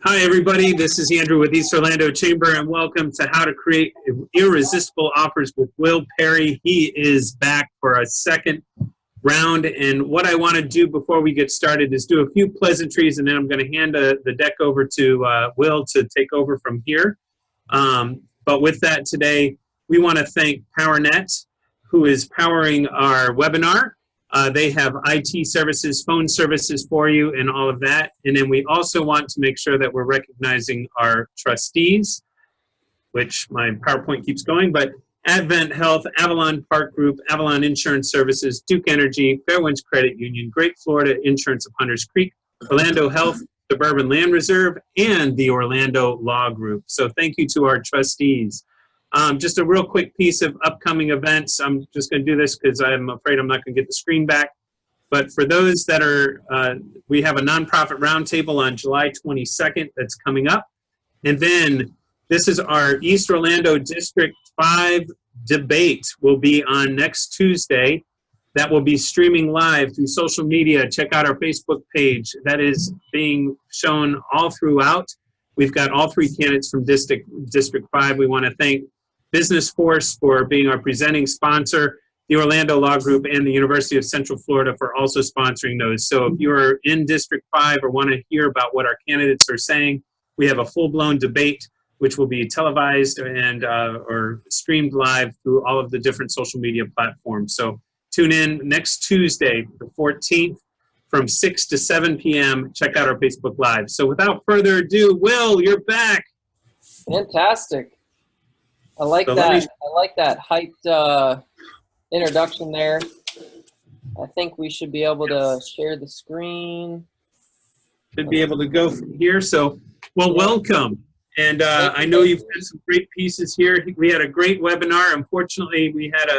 Hi, everybody. This is Andrew with East Orlando Chamber, and welcome to How to Create Irresistible Offers with Will Perry. He is back for a second round, and what I want to do before we get started is do a few pleasantries, and then I'm going to hand the deck over to Will to take over from here. But with that today, we want to thank PowerNet, who is powering our webinar. They have IT services, phone services for you, and all of that. And then we also want to make sure that we're recognizing our trustees, which my PowerPoint keeps going, but Advent Health, Avalon Park Group, Avalon Insurance Services, Duke Energy, Fairwinds Credit Union, Great Florida Insurance of Hunters Creek, Orlando Health, Suburban Land Reserve, and the Orlando Law Group. So thank you to our trustees. Just a real quick piece of upcoming events. I'm just going to do this because I'm afraid I'm not going to get the screen back. But for those that are, we have a nonprofit roundtable on July 22nd that's coming up. And then this is our East Orlando District 5 debate will be on next Tuesday. That will be streaming live through social media. Check out our Facebook page. That is being shown all throughout. We've got all three candidates from District 5. We want to thank Business Force for being our presenting sponsor, the Orlando Law Group, and the University of Central Florida for also sponsoring those. So if you're in District 5 or want to hear about what our candidates are saying, we have a full-blown debate which will be televised and or streamed live through all of the different social media platforms. So tune in next Tuesday, the 14th, from 6 to 7 p.m. Check out our Facebook Live. So without further ado, Will, you're back. Fantastic. I like that. I like that hyped introduction there. I think we should be able to share the screen. Should be able to go from here. So, well, welcome. And I know you've had some great pieces here. We had a great webinar. Unfortunately, we had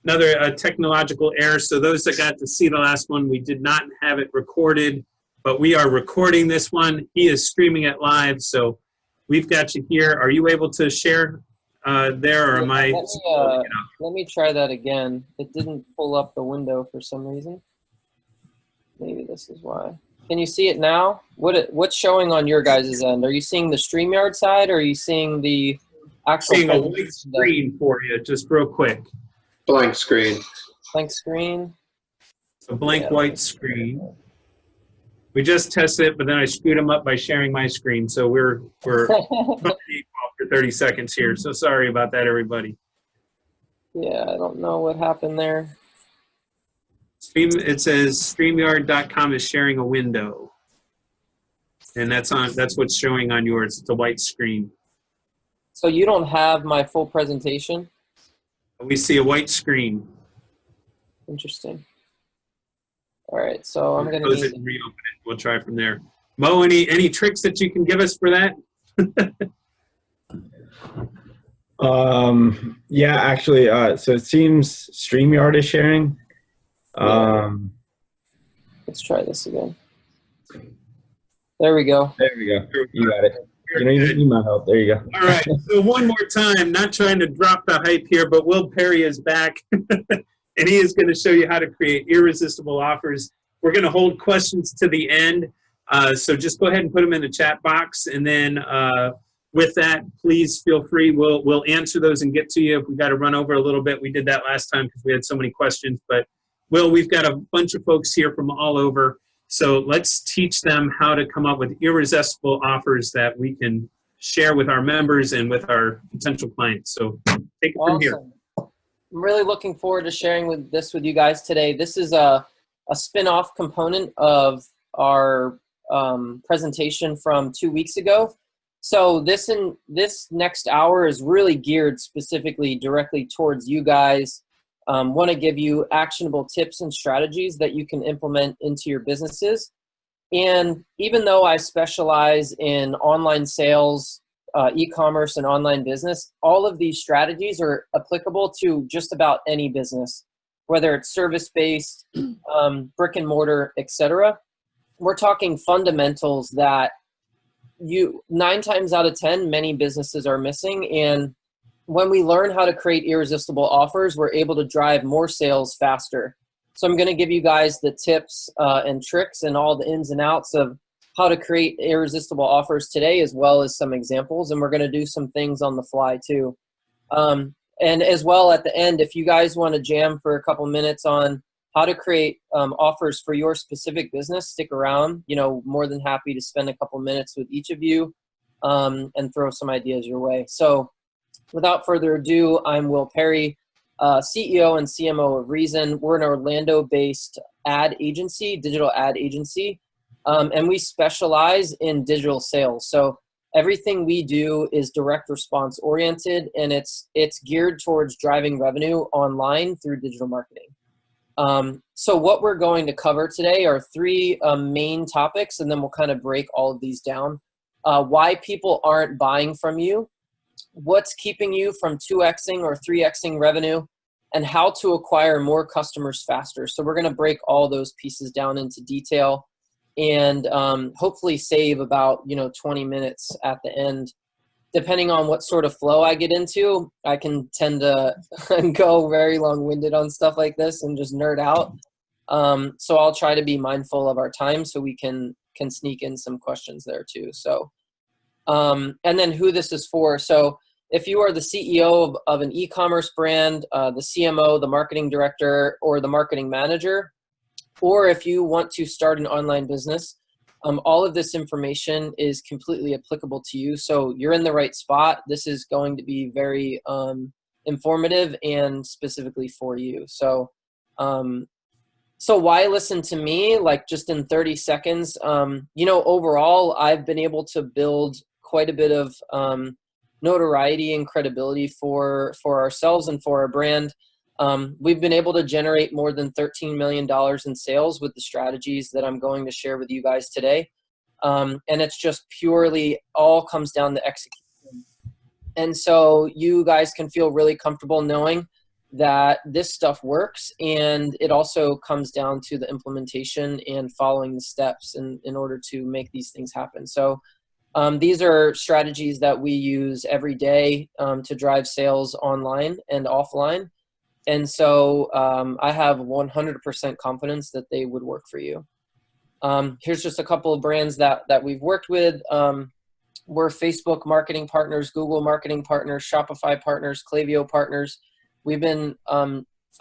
another technological error. So those that got to see the last one, we did not have it recorded, but we are recording this one. He is streaming it live. So we've got you here. Are you able to share there, or am I? Let me try that again. It didn't pull up the window for some reason. Maybe this is why. Can you see it now? What's showing on your guys' end? Are you seeing the StreamYard side, or are you seeing the actual? Seeing a white screen for you, just real quick. Blank screen. Blank screen. A blank white screen. We just tested it, but then I screwed them up by sharing my screen. So we're for 30 seconds here. So sorry about that, everybody. Yeah, I don't know what happened there. It says StreamYard.com is sharing a window. And that's what's showing on yours. It's a white screen. So you don't have my full presentation? We see a white screen. Interesting. All right, so I'm going to close it and reopen it. We'll try from there. Mo, any tricks that you can give us for that? Yeah, actually, so it seems StreamYard is sharing. Let's try this again. There we go. There we go. You got it. You need my help. There you go. All right. So one more time, not trying to drop the hype here, but Will Perry is back, and he is going to show you how to create irresistible offers. We're going to hold questions to the end, so just go ahead and put them in the chat box, and then with that, please feel free. We'll answer those and get to you. If we got to run over a little bit, we did that last time because we had so many questions. But Will, we've got a bunch of folks here from all over. So let's teach them how to come up with irresistible offers that we can share with our members and with our potential clients. So take it from here. I'm really looking forward to sharing this with you guys today. This is a spin-off component of our presentation from 2 weeks ago. So this next hour is really geared specifically directly towards you guys. Want to give you actionable tips and strategies that you can implement into your businesses. And even though I specialize in online sales, e-commerce, and online business, all of these strategies are applicable to just about any business, whether it's service-based, brick and mortar, etc. We're talking fundamentals that 9 times out of 10, many businesses are missing. And when we learn how to create irresistible offers, we're able to drive more sales faster. So I'm going to give you guys the tips and tricks and all the ins and outs of how to create irresistible offers today, as well as some examples. And we're going to do some things on the fly too. And as well at the end, if you guys want to jam for a couple minutes on how to create offers for your specific business, stick around. More than happy to spend a couple minutes with each of you and throw some ideas your way. So without further ado, I'm Will Perry, CEO and CMO of Reason. We're an Orlando-based ad agency, digital ad agency, and we specialize in digital sales. So everything we do is direct response oriented, and it's geared towards driving revenue online through digital marketing. So what we're going to cover today are three main topics, and then we'll kind of break all of these down. Why people aren't buying from you, what's keeping you from 2xing or 3xing revenue, and how to acquire more customers faster. So we're going to break all those pieces down into detail and hopefully save about 20 minutes at the end. Depending on what sort of flow I get into, I can tend to go very long-winded on stuff like this and just nerd out. So I'll try to be mindful of our time so we can sneak in some questions there too. So, and then who this is for. So if you are the CEO of an e-commerce brand, the CMO, the marketing director, or the marketing manager, or if you want to start an online business, all of this information is completely applicable to you. So you're in the right spot. This is going to be very informative and specifically for you. So, so why listen to me? Like just in 30 seconds, overall, I've been able to build quite a bit of notoriety and credibility for ourselves and for our brand. We've been able to generate more than $13 million in sales with the strategies that I'm going to share with you guys today. And it's just purely all comes down to execution. And so you guys can feel really comfortable knowing that this stuff works, and it also comes down to the implementation and following the steps in order to make these things happen. So these are strategies that we use every day to drive sales online and offline. And so I have 100% confidence that they would work for you. Here's just a couple of brands that we've worked with. We're Facebook marketing partners, Google marketing partners, Shopify partners, Klaviyo partners. We've been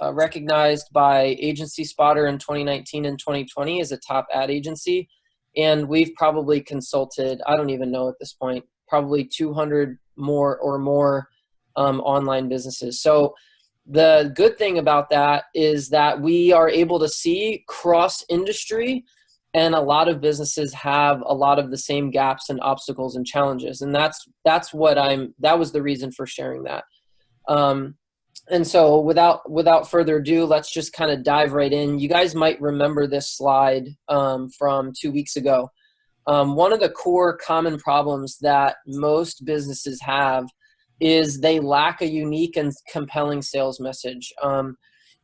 recognized by Agency Spotter in 2019 and 2020 as a top ad agency. And we've probably consulted, I don't even know at this point, probably 200 more online businesses. So the good thing about that is that we are able to see cross industry, and a lot of businesses have a lot of the same gaps and obstacles and challenges. And that was the reason for sharing that. And so without further ado, let's just kind of dive right in. You guys might remember this slide from 2 weeks ago. One of the core common problems that most businesses have is they lack a unique and compelling sales message.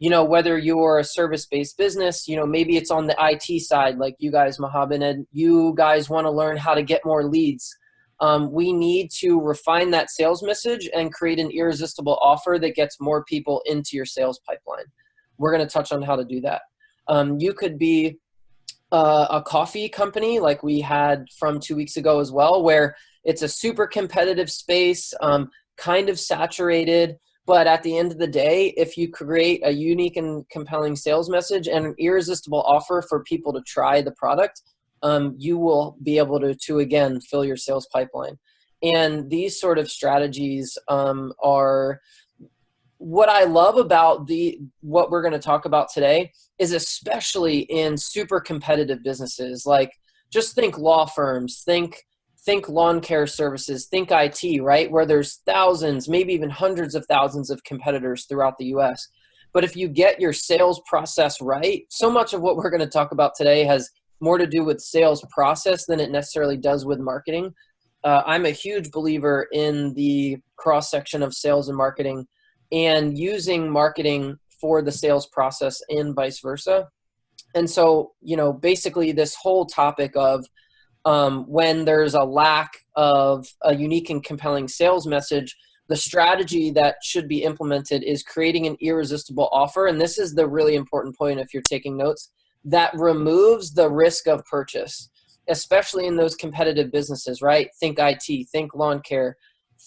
Whether you're a service-based business, maybe it's on the IT side, like you guys, Mohammed, and you guys want to learn how to get more leads. We need to refine that sales message and create an irresistible offer that gets more people into your sales pipeline. We're going to touch on how to do that. You could be a coffee company like we had from 2 weeks ago as well, where it's a super competitive space, kind of saturated, but at the end of the day, if you create a unique and compelling sales message and an irresistible offer for people to try the product, you will be able to again, fill your sales pipeline. And these sort of strategies are what I love about what we're going to talk about today is especially in super competitive businesses. Like just think law firms, think lawn care services, think IT, right? Where there's thousands, maybe even hundreds of thousands of competitors throughout the US. But if you get your sales process right, so much of what we're going to talk about today has more to do with sales process than it necessarily does with marketing. I'm a huge believer in the cross-section of sales and marketing and using marketing for the sales process and vice versa. And so, basically this whole topic of when there's a lack of a unique and compelling sales message, the strategy that should be implemented is creating an irresistible offer. And this is the really important point if you're taking notes, that removes the risk of purchase. especially in those competitive businesses, right? Think IT, think lawn care,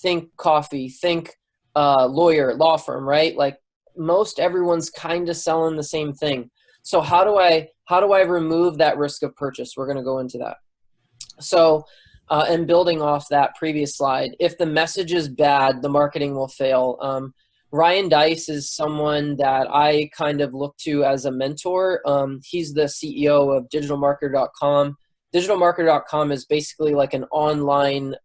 think coffee, think lawyer, law firm, right? Like most everyone's kind of selling the same thing. So how do I remove that risk of purchase? We're going to go into that. So, and building off that previous slide, if the message is bad, the marketing will fail. Ryan Deiss is someone that I kind of look to as a mentor. He's the CEO of digitalmarketer.com. Digitalmarketer.com is basically like an online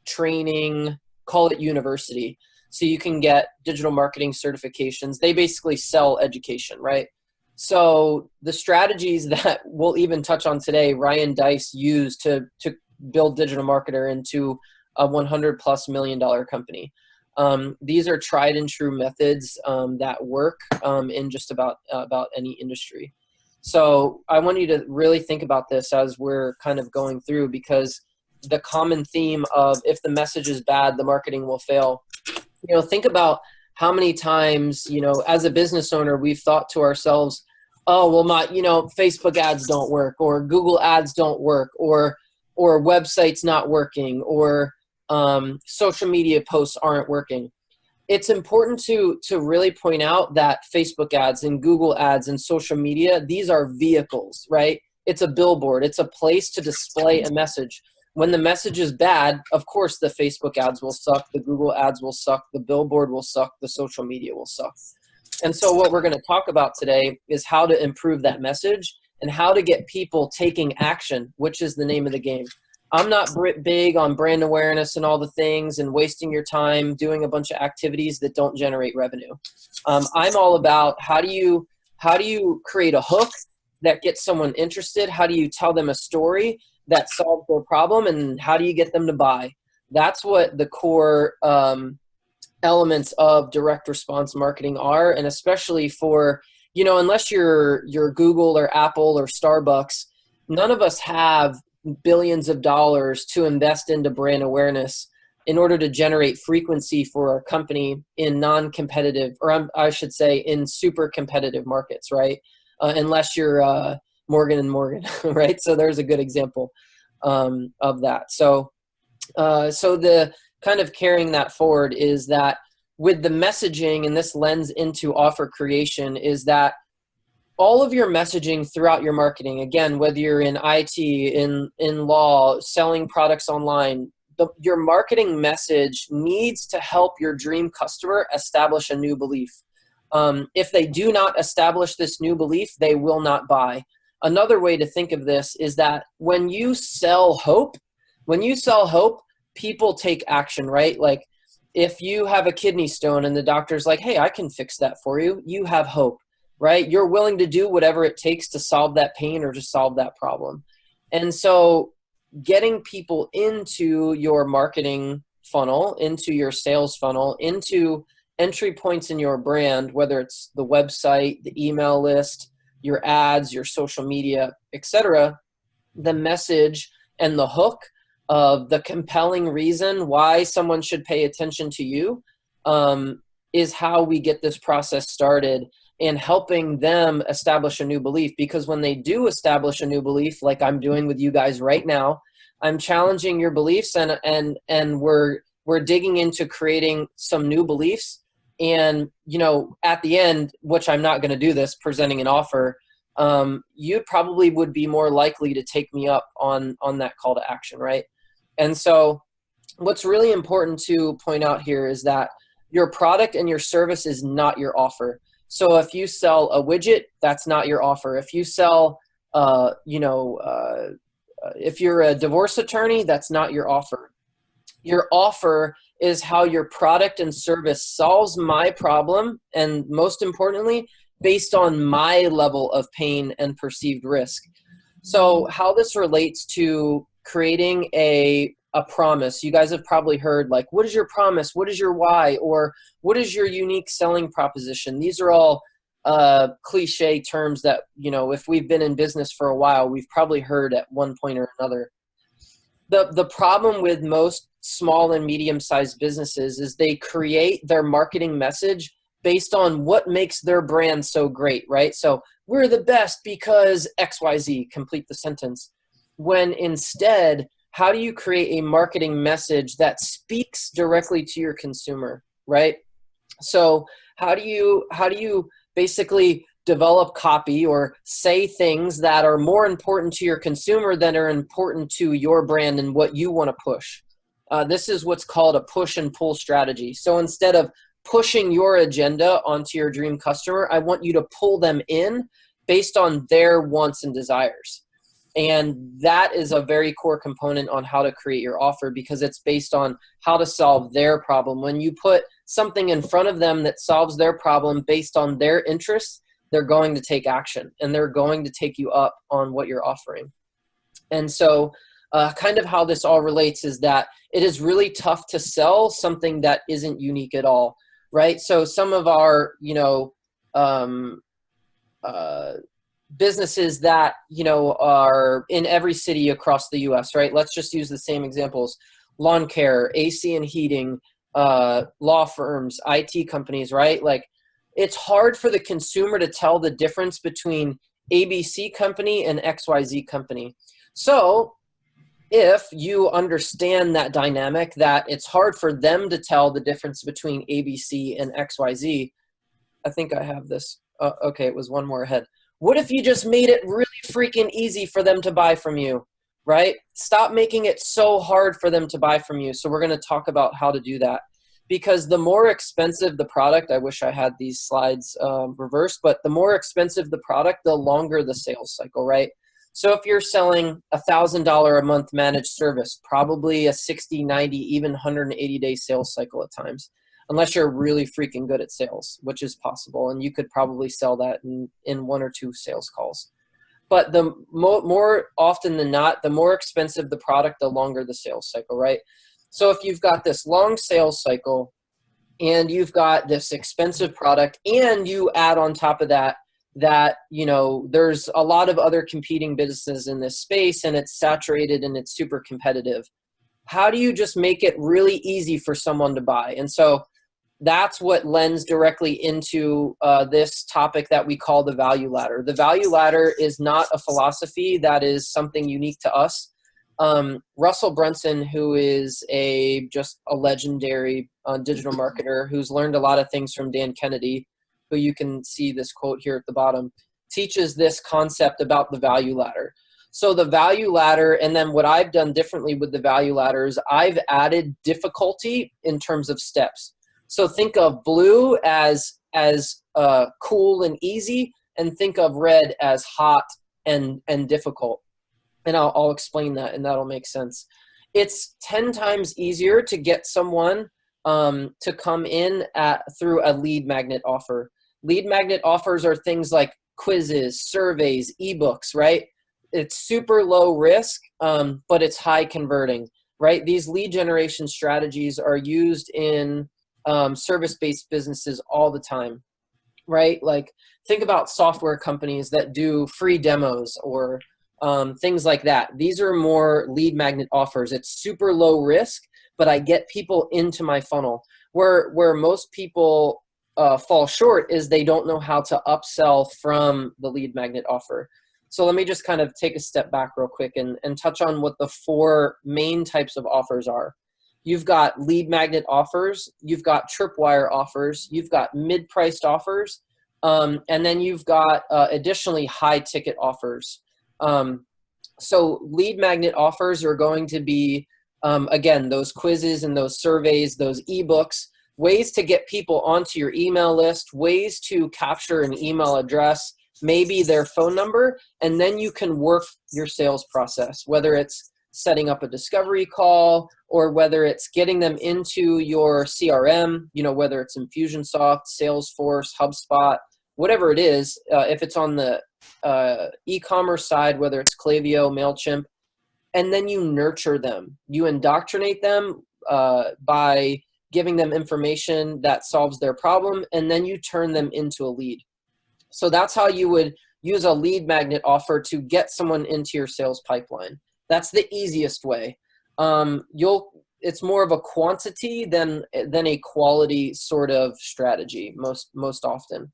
training, call it university. So you can get digital marketing certifications. They basically sell education, right? So the strategies that we'll even touch on today, Ryan Deiss used to build Digital Marketer into a $100+ million company. These are tried and true methods that work in just about any industry. So I want you to really think about this as we're kind of going through, because the common theme of if the message is bad, the marketing will fail. You know, think about how many times, you know, as a business owner, we've thought to ourselves, oh, well, Facebook ads don't work, or Google ads don't work, or website's not working, or social media posts aren't working. It's important to really point out that Facebook ads and Google ads and social media, these are vehicles, right? It's a billboard. It's a place to display a message. When the message is bad, of course, the Facebook ads will suck, the Google ads will suck, the billboard will suck, the social media will suck. And so what we're going to talk about today is how to improve that message and how to get people taking action, which is the name of the game. I'm not big on brand awareness and all the things and wasting your time doing a bunch of activities that don't generate revenue. I'm all about how do you create a hook that gets someone interested? How do you tell them a story that solves their problem, and how do you get them to buy? That's what the core elements of direct response marketing are. And especially for, you know, unless you're Google or Apple or Starbucks, none of us have billions of dollars to invest into brand awareness in order to generate frequency for our company in non-competitive, or I should say in super competitive markets, right? Unless you're Morgan & Morgan, right? So there's a good example of that. So the kind of carrying that forward is that with the messaging, and this lends into offer creation, is that all of your messaging throughout your marketing, again, whether you're in IT, in law, selling products online, your marketing message needs to help your dream customer establish a new belief. If they do not establish this new belief, they will not buy. Another way to think of this is that when you sell hope, people take action, right? Like if you have a kidney stone and the doctor's like, hey, I can fix that for you, you have hope, right? You're willing to do whatever it takes to solve that pain or to solve that problem. And so getting people into your marketing funnel, into your sales funnel, into entry points in your brand, whether it's the website, the email list, your ads, your social media, etc., the message and the hook of the compelling reason why someone should pay attention to you is how we get this process started and helping them establish a new belief. Because when they do establish a new belief, like I'm doing with you guys right now, I'm challenging your beliefs and we're digging into creating some new beliefs. And, you know, at the end, which I'm not going to do this, presenting an offer, you probably would be more likely to take me up on that call to action, right? And so what's really important to point out here is that your product and your service is not your offer. So if you sell a widget, that's not your offer. If you sell, if you're a divorce attorney, that's not your offer. Your offer is how your product and service solves my problem, and most importantly, based on my level of pain and perceived risk. So how this relates to creating a promise. You guys have probably heard, like, what is your promise? What is your why? Or what is your unique selling proposition? These are all cliche terms that, you know, if we've been in business for a while, we've probably heard at one point or another. The problem with most small and medium-sized businesses is they create their marketing message based on what makes their brand so great, right? So we're the best because XYZ, complete the sentence. when instead, how do you create a marketing message that speaks directly to your consumer, right? So how do you basically develop copy or say things that are more important to your consumer than are important to your brand and what you want to push? This is what's called a push and pull strategy. So instead of pushing your agenda onto your dream customer, I want you to pull them in based on their wants and desires. And that is a very core component on how to create your offer, because it's based on how to solve their problem. When you put something in front of them that solves their problem based on their interests, they're going to take action and they're going to take you up on what you're offering. And so kind of how this all relates is that it is really tough to sell something that isn't unique at all, right? So some of our, businesses that, are in every city across the US, right? Let's just use the same examples. Lawn care, AC and heating, law firms, IT companies, right? Like, it's hard for the consumer to tell the difference between ABC company and XYZ company. So if you understand that dynamic, that it's hard for them to tell the difference between ABC and XYZ, I think I have this. Okay, it was one more ahead. What if you just made it really freaking easy for them to buy from you, right? Stop making it so hard for them to buy from you. So we're going to talk about how to do that, because the more expensive the product, I wish I had these slides reversed, but the more expensive the product, the longer the sales cycle, right? So if you're selling $1,000 a month managed service, probably a 60, 90, even 180-day sales cycle at times, unless you're really freaking good at sales, which is possible. And you could probably sell that in 1 or 2 sales calls. But the more often than not, the more expensive the product, the longer the sales cycle, right? So if you've got this long sales cycle and you've got this expensive product and you add on top of that, there's a lot of other competing businesses in this space and it's saturated and it's super competitive. How do you just make it really easy for someone to buy? And so that's what lends directly into this topic that we call the value ladder. The value ladder is not a philosophy that is something unique to us. Russell Brunson, who is just a legendary digital marketer who's learned a lot of things from Dan Kennedy, who you can see this quote here at the bottom, teaches this concept about the value ladder. So the value ladder, and then what I've done differently with the value ladder is I've added difficulty in terms of steps. So think of blue as cool and easy, and think of red as hot and difficult. And I'll explain that, and that'll make sense. It's 10 times easier to get someone to come in through a lead magnet offer. Lead magnet offers are things like quizzes, surveys, ebooks, right? It's super low risk, but it's high converting, right? These lead generation strategies are used in service-based businesses all the time, right? Like, think about software companies that do free demos or things like that. These are more lead magnet offers. It's super low risk, but I get people into my funnel. Where most people fall short is they don't know how to upsell from the lead magnet offer. So let me just kind of take a step back real quick and touch on what the 4 main types of offers are. You've got lead magnet offers, you've got tripwire offers, you've got mid-priced offers, and then you've got additionally high ticket offers. So lead magnet offers are going to be, again, those quizzes and those surveys, those ebooks, ways to get people onto your email list, ways to capture an email address, maybe their phone number, and then you can work your sales process, whether it's setting up a discovery call or whether it's getting them into your CRM, whether it's Infusionsoft, Salesforce, HubSpot, whatever it is. If it's on the e-commerce side, whether it's Klaviyo, MailChimp, and then you nurture them. You indoctrinate them by giving them information that solves their problem, and then you turn them into a lead. So that's how you would use a lead magnet offer to get someone into your sales pipeline. That's the easiest way. It's more of a quantity than a quality sort of strategy most often.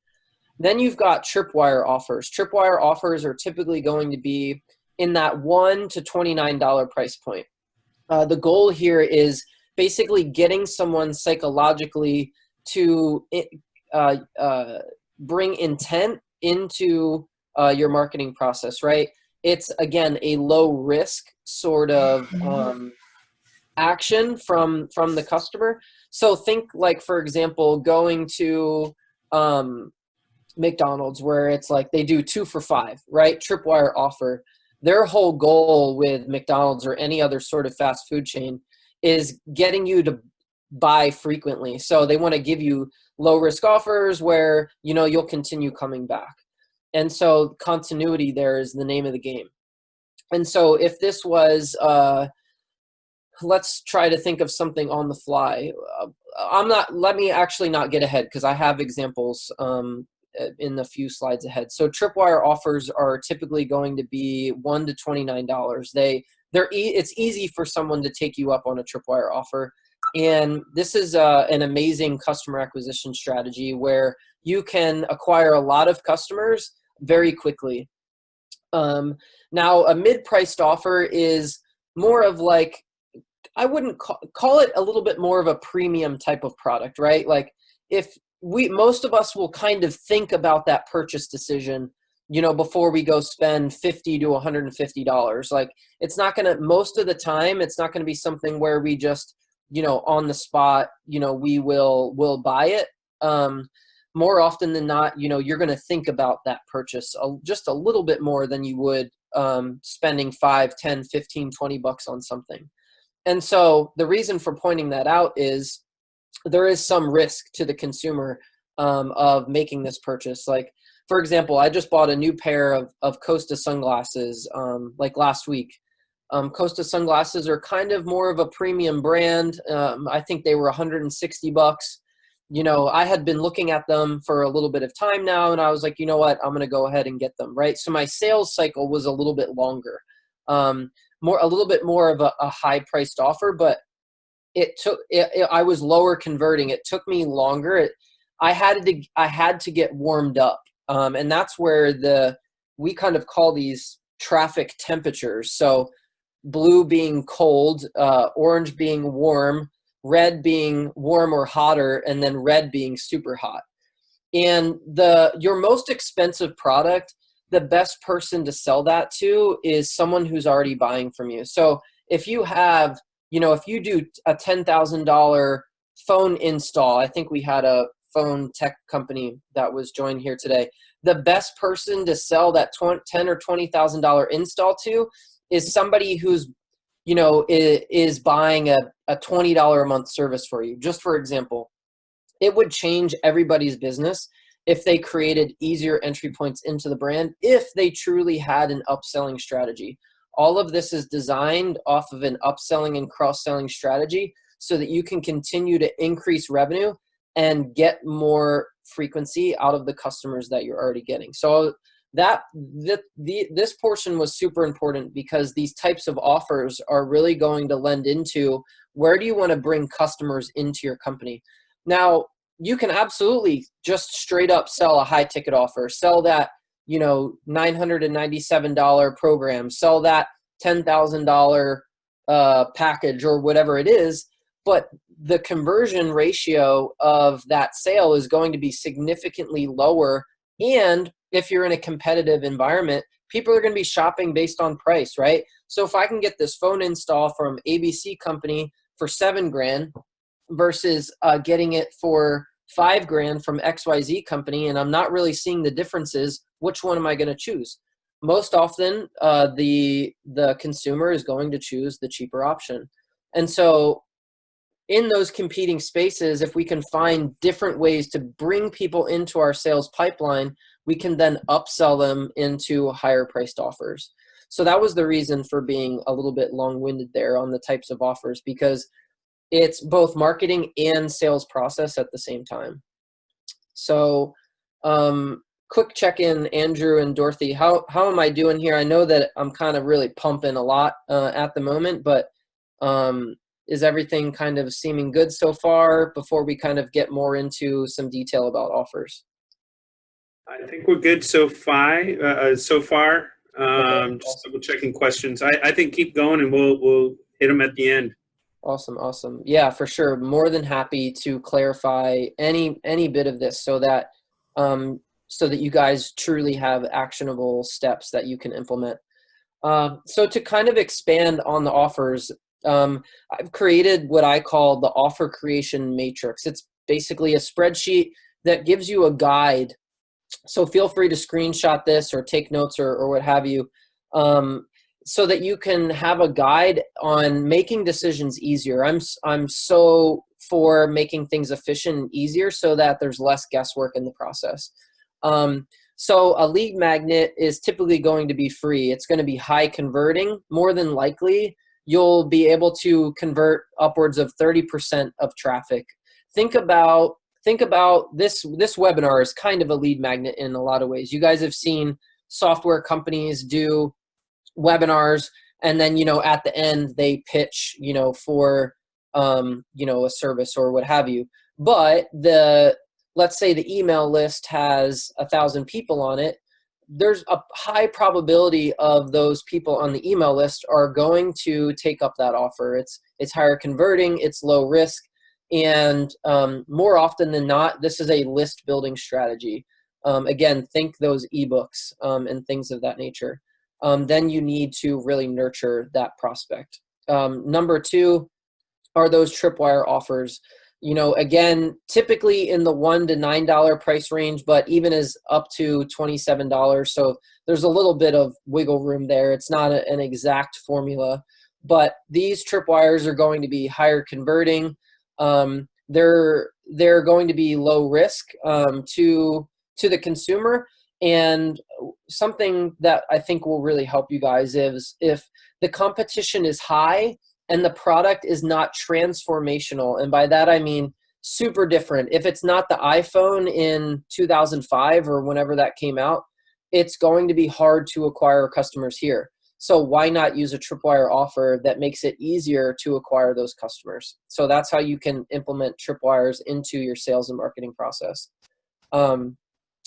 Then you've got tripwire offers. Tripwire offers are typically going to be in that $1 to $29 price point. The goal here is basically getting someone psychologically to bring intent into your marketing process, right? It's, again, a low risk sort of action from the customer. So think like, for example, going to McDonald's, where it's like they do 2 for $5, right? Tripwire offer. Their whole goal with McDonald's or any other sort of fast food chain is getting you to buy frequently. So they want to give you low risk offers where, you know, you'll continue coming back. And so continuity there is the name of the game. And so if this was, let's try to think of something on the fly. Let me actually not get ahead because I have examples in a few slides ahead. So Tripwire offers are typically going to be $1 to $29. It's easy for someone to take you up on a Tripwire offer. And this is an amazing customer acquisition strategy where you can acquire a lot of customers very quickly. Now, a mid-priced offer is more of like, I wouldn't call it a little bit more of a premium type of product, right? Like most of us will kind of think about that purchase decision, you know, before we go spend $50 to $150. Like it's not going to, most of the time, it's not going to be something where we just, you know, on the spot, you know, we'll buy it. More often than not, you know, you're going to think about that purchase just a little bit more than you would spending 5, 10, 15, 20 bucks on something. And so the reason for pointing that out is there is some risk to the consumer of making this purchase. Like, for example, I just bought a new pair of Costa sunglasses like last week. Costa sunglasses are kind of more of a premium brand. I think they were 160 bucks. You know, I had been looking at them for a little bit of time now, and I was like, you know what, I'm going to go ahead and get them, right? So my sales cycle was a little bit longer. A little bit more of a high-priced offer, but I was lower converting. It took me longer. I had to get warmed up, and that's where we kind of call these traffic temperatures. So blue being cold, orange being warm, red being warm or hotter, and then red being super hot. And your most expensive product, the best person to sell that to is someone who's already buying from you. So if you have, you know, if you do a $10,000 phone install, I think we had a phone tech company that was joined here today. The best person to sell that $10,000 or $20,000 install to is somebody who's, you know, is buying a $20 a month service for you. Just for example, it would change everybody's business if they created easier entry points into the brand, if they truly had an upselling strategy. All of this is designed off of an upselling and cross-selling strategy so that you can continue to increase revenue and get more frequency out of the customers that you're already getting. So this portion was super important because these types of offers are really going to lend into where do you want to bring customers into your company. Now, you can absolutely just straight up sell a high ticket offer, sell that, you know, $997 program, sell that $10,000 package or whatever it is, but the conversion ratio of that sale is going to be significantly lower. And if you're in a competitive environment, people are going to be shopping based on price, right? So if I can get this phone install from ABC company for $7,000 versus getting it for $5,000 from XYZ company, and I'm not really seeing the differences, which one am I going to choose? Most often, the consumer is going to choose the cheaper option. And so in those competing spaces, if we can find different ways to bring people into our sales pipeline, we can then upsell them into higher priced offers. So that was the reason for being a little bit long-winded there on the types of offers, because it's both marketing and sales process at the same time. So quick check-in, Andrew and Dorothy, how am I doing here? I know that I'm kind of really pumping a lot at the moment, but is everything kind of seeming good so far before we kind of get more into some detail about offers? I think we're good so far. Okay, Just awesome. double checking questions. I think keep going and we'll hit them at the end. Awesome. Yeah, for sure. More than happy to clarify any bit of this so that you guys truly have actionable steps that you can implement. So to kind of expand on the offers, I've created what I call the offer creation matrix. It's basically a spreadsheet that gives you a guide. So feel free to screenshot this or take notes or what have you, so that you can have a guide on making decisions easier. I'm so for making things efficient and easier so that there's less guesswork in the process. So a lead magnet is typically going to be free. It's going to be high converting. More than likely, you'll be able to convert upwards of 30% of traffic. Think about this webinar is kind of a lead magnet in a lot of ways. You guys have seen software companies do webinars, and then at the end they pitch for a service or what have you. But let's say the email list has 1,000 people on it. There's a high probability of those people on the email list are going to take up that offer. It's higher converting, it's low risk, and more often than not, this is a list building strategy. Again, think those ebooks and things of that nature. Then you need to really nurture that prospect. Number two are those tripwire offers. Again, typically in the $1 to $9 price range, but even as up to $27. So there's a little bit of wiggle room there. It's not an exact formula, but these tripwires are going to be higher converting. They're going to be low risk to the consumer. And something that I think will really help you guys is if the competition is high and the product is not transformational. And by that, I mean super different. If it's not the iPhone in 2005 or whenever that came out, it's going to be hard to acquire customers here. So why not use a tripwire offer that makes it easier to acquire those customers? So that's how you can implement tripwires into your sales and marketing process.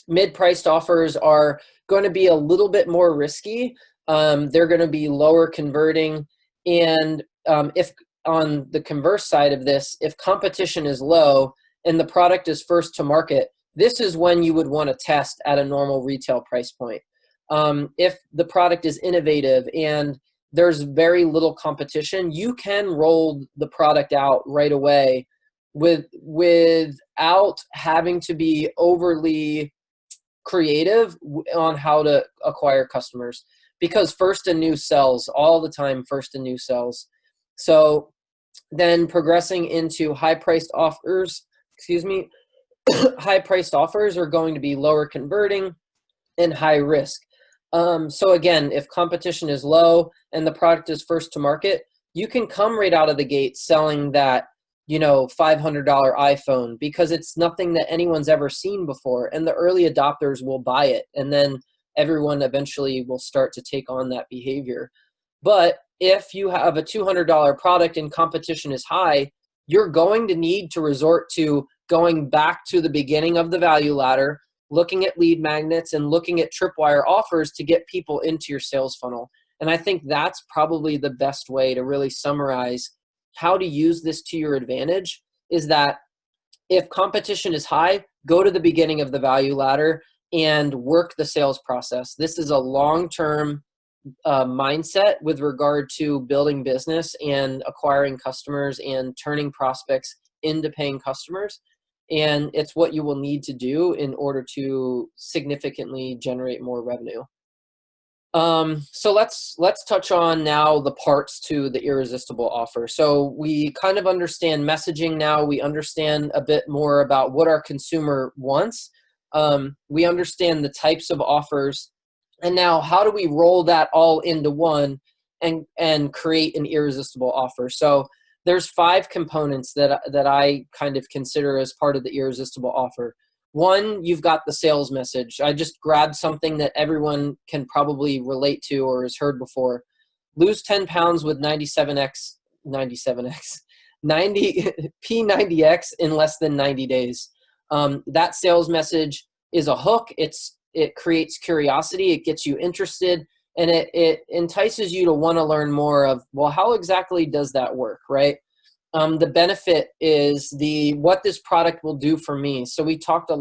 Mid-priced offers are going to be a little bit more risky. They're going to be lower converting. And if on the converse side of this, if competition is low and the product is first to market, this is when you would want to test at a normal retail price point. If the product is innovative and there's very little competition, you can roll the product out right away without having to be overly creative on how to acquire customers, because first and new sells all the time. First and new sells. So then progressing into high-priced offers, high-priced offers are going to be lower converting and high risk. So again, if competition is low and the product is first to market, you can come right out of the gate selling that $500 iPhone because it's nothing that anyone's ever seen before, and the early adopters will buy it, and then everyone eventually will start to take on that behavior. But if you have a $200 product and competition is high, you're going to need to resort to going back to the beginning of the value ladder, looking at lead magnets and looking at tripwire offers to get people into your sales funnel. And I think that's probably the best way to really summarize how to use this to your advantage, is that if competition is high, go to the beginning of the value ladder and work the sales process. This is a long-term mindset with regard to building business and acquiring customers and turning prospects into paying customers. And it's what you will need to do in order to significantly generate more revenue. So let's touch on now the parts to the irresistible offer. So we kind of understand messaging now. We understand a bit more about what our consumer wants. We understand the types of offers. And now how do we roll that all into one and create an irresistible offer? So there's 5 components that I kind of consider as part of the irresistible offer. One, you've got the sales message. I just grabbed something that everyone can probably relate to or has heard before. Lose 10 pounds with 90P90X in less than 90 days. That sales message is a hook. It creates curiosity. It gets you interested. And it entices you to want to learn more of, well, how exactly does that work, right? The benefit is what this product will do for me. So we talked a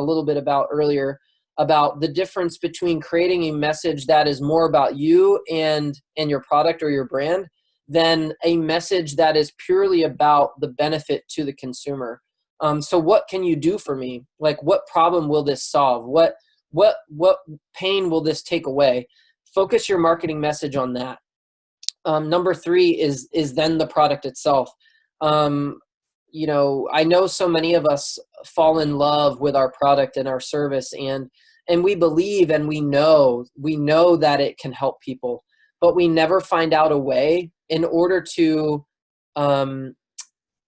little bit about earlier about the difference between creating a message that is more about you and your product or your brand than a message that is purely about the benefit to the consumer. So what can you do for me? Like, what problem will this solve? What pain will this take away? Focus your marketing message on that. Number 3 is then the product itself. You know, I know so many of us fall in love with our product and our service, and we believe and we know that it can help people, but we never find out a way in order to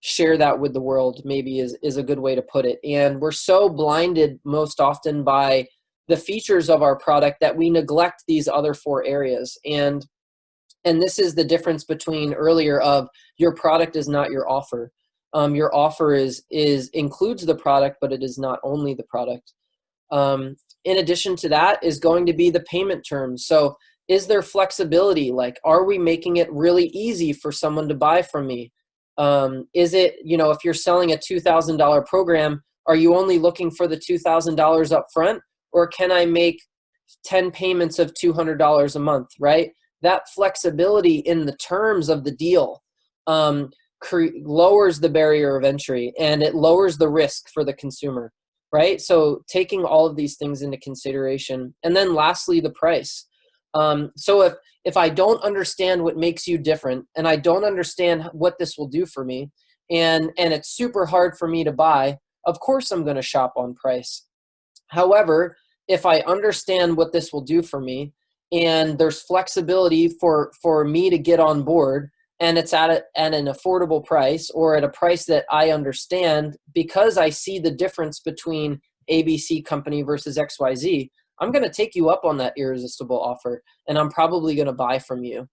share that with the world, maybe is a good way to put it. And we're so blinded most often by the features of our product that we neglect these other 4 areas. And this is the difference between earlier of your product is not your offer. Your offer includes the product, but it is not only the product. In addition to that is going to be the payment terms. So is there flexibility? Like, are we making it really easy for someone to buy from me? Is it, you know, if you're selling a $2,000 program, are you only looking for the $2,000 up front, or can I make 10 payments of $200 a month, right? That flexibility in the terms of the deal lowers the barrier of entry, and it lowers the risk for the consumer, right? So taking all of these things into consideration. And then lastly, the price. So if I don't understand what makes you different, and I don't understand what this will do for me, and it's super hard for me to buy, of course I'm going to shop on price. However, if I understand what this will do for me, and there's flexibility for me to get on board, and it's at an affordable price, or at a price that I understand because I see the difference between ABC company versus XYZ, I'm going to take you up on that irresistible offer, and I'm probably going to buy from you.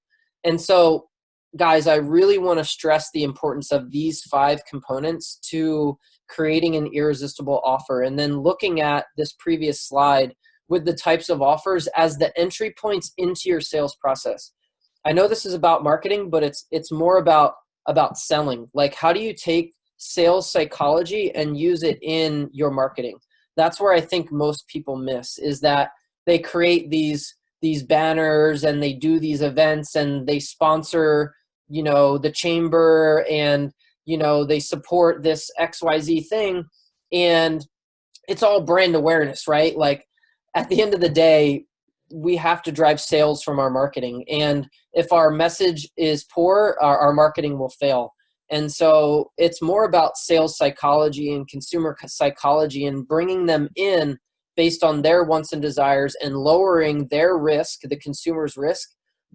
And so, guys, I really want to stress the importance of these 5 components to creating an irresistible offer, and then looking at this previous slide with the types of offers as the entry points into your sales process. I know this is about marketing, but it's more about selling. Like, how do you take sales psychology and use it in your marketing? That's where I think most people miss, is that they create these banners and they do these events and they sponsor, you know, the chamber, and, you know, they support this XYZ thing, and it's all brand awareness, right? Like, at the end of the day, we have to drive sales from our marketing. And if our message is poor, our marketing will fail. And so it's more about sales psychology and consumer psychology, and bringing them in based on their wants and desires, and lowering their risk, the consumer's risk,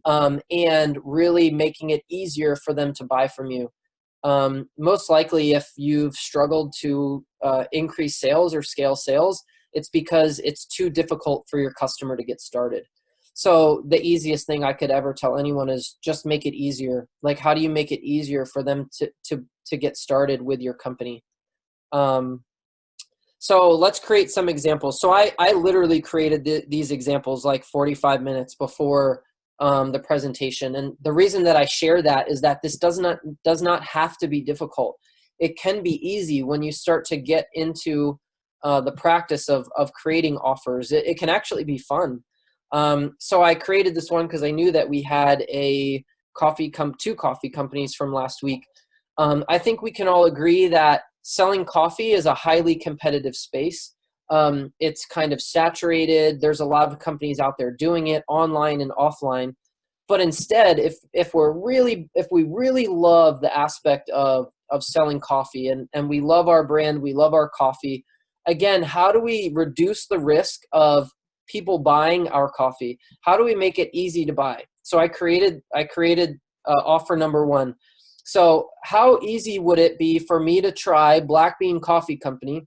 and really making it easier for them to buy from you. Most likely, if you've struggled to increase sales or scale sales, it's because it's too difficult for your customer to get started. So the easiest thing I could ever tell anyone is just make it easier. Like, how do you make it easier for them to get started with your company? So let's create some examples. So I literally created these examples like 45 minutes before the presentation. And the reason that I share that is that this does not have to be difficult. It can be easy when you start to get into the practice of creating offers. It can actually be fun. So I created this one because I knew that we had two coffee companies from last week. I think we can all agree that selling coffee is a highly competitive space. It's kind of saturated. There's a lot of companies out there doing it online and offline. But instead, if we really love the aspect of selling coffee, and we love our brand, we love our coffee, again, how do we reduce the risk of people buying our coffee? How do we make it easy to buy? So I created offer number 1. So how easy would it be for me to try Black Bean Coffee Company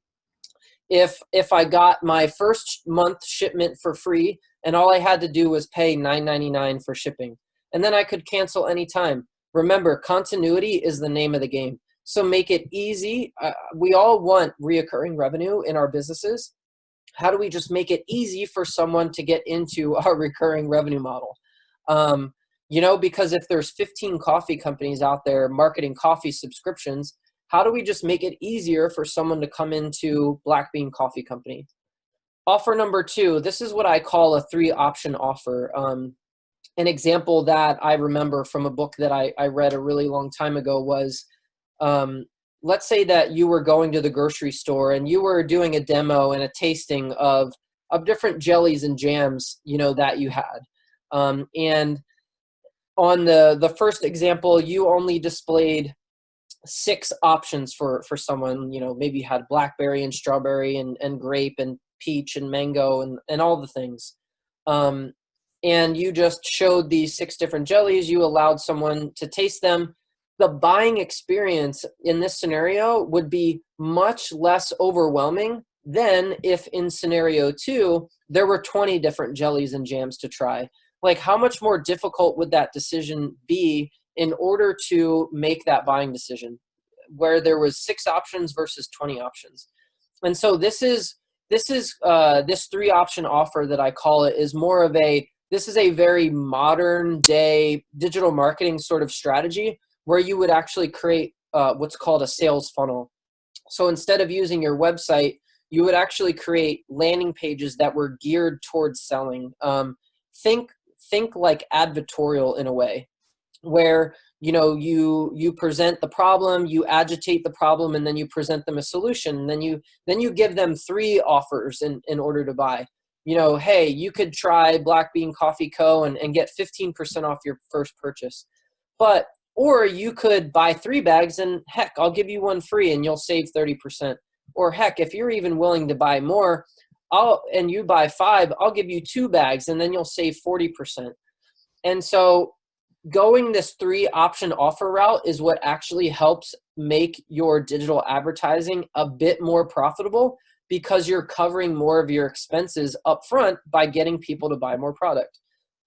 if I got my first month shipment for free, and all I had to do was pay $9.99 for shipping, and then I could cancel anytime? Remember, continuity is the name of the game. So make it easy. We all want reoccurring revenue in our businesses. how do we just make it easy for someone to get into our recurring revenue model? You know, because if there's 15 coffee companies out there marketing coffee subscriptions, how do we just make it easier for someone to come into Black Bean Coffee Company? Offer number 2, this is what I call a 3-option offer. An example that I remember from a book that I read a really long time ago was, let's say that you were going to the grocery store and you were doing a demo and a tasting of different jellies and jams, you know, that you had. And on the first example, you only displayed 6 options for someone. You know, maybe you had blackberry and strawberry and grape and peach and mango and all the things. And you just showed these 6 different jellies. You allowed someone to taste them. The buying experience in this scenario would be much less overwhelming than if in scenario 2, there were 20 different jellies and jams to try. Like, how much more difficult would that decision be in order to make that buying decision where there was 6 options versus 20 options? And so this 3-option offer that I call it is more of this is a very modern day digital marketing sort of strategy where you would actually create what's called a sales funnel. So instead of using your website, you would actually create landing pages that were geared towards selling. Think like advertorial in a way, where you present the problem, you agitate the problem, and then you present them a solution. And then you give them 3 offers in order to buy. You know, hey, you could try Black Bean Coffee Co. and get 15% off your first purchase. Or you could buy 3 bags and heck, I'll give you 1 free and you'll save 30%. Or heck, if you're even willing to buy more, and you buy 5, I'll give you 2 bags and then you'll save 40%. And so going this 3-option offer route is what actually helps make your digital advertising a bit more profitable, because you're covering more of your expenses up front by getting people to buy more product.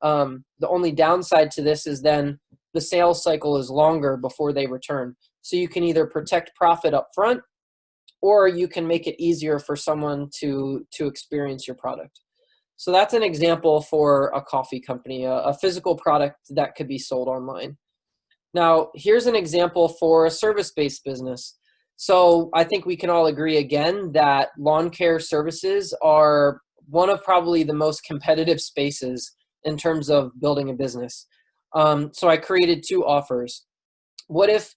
The only downside to this is then the sales cycle is longer before they return. So you can either protect profit up front, or you can make it easier for someone to experience your product. So that's an example for a coffee company, a physical product that could be sold online. Now, here's an example for a service-based business. So I think we can all agree again that lawn care services are one of probably the most competitive spaces in terms of building a business. So I created 2 offers. What if,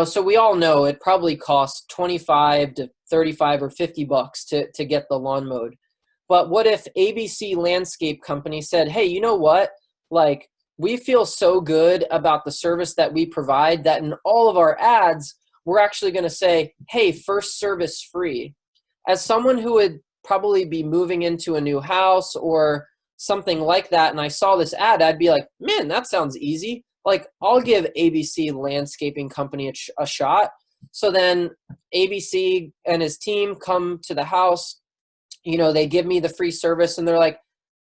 so we all know it probably costs $25 to $35 or $50 to get the lawn mowed. But what if ABC Landscape Company said, hey, you know what? Like, we feel so good about the service that we provide that in all of our ads, we're actually going to say, hey, first service free. As someone who would probably be moving into a new house or something like that, and I saw this ad, I'd be like, man, that sounds easy. Like, I'll give ABC Landscaping Company a shot. So then ABC and his team come to the house, they give me the free service and they're like,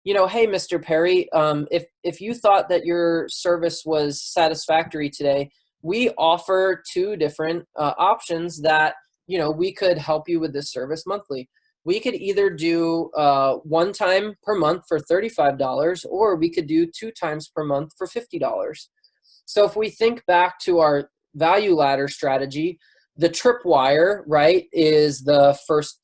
hey, Mr. Perry, if you thought that your service was satisfactory today, we offer 2 different options that, we could help you with this service monthly. We could either do 1 time per month for $35, or we could do 2 times per month for $50. So if we think back to our value ladder strategy, the tripwire, right, is the first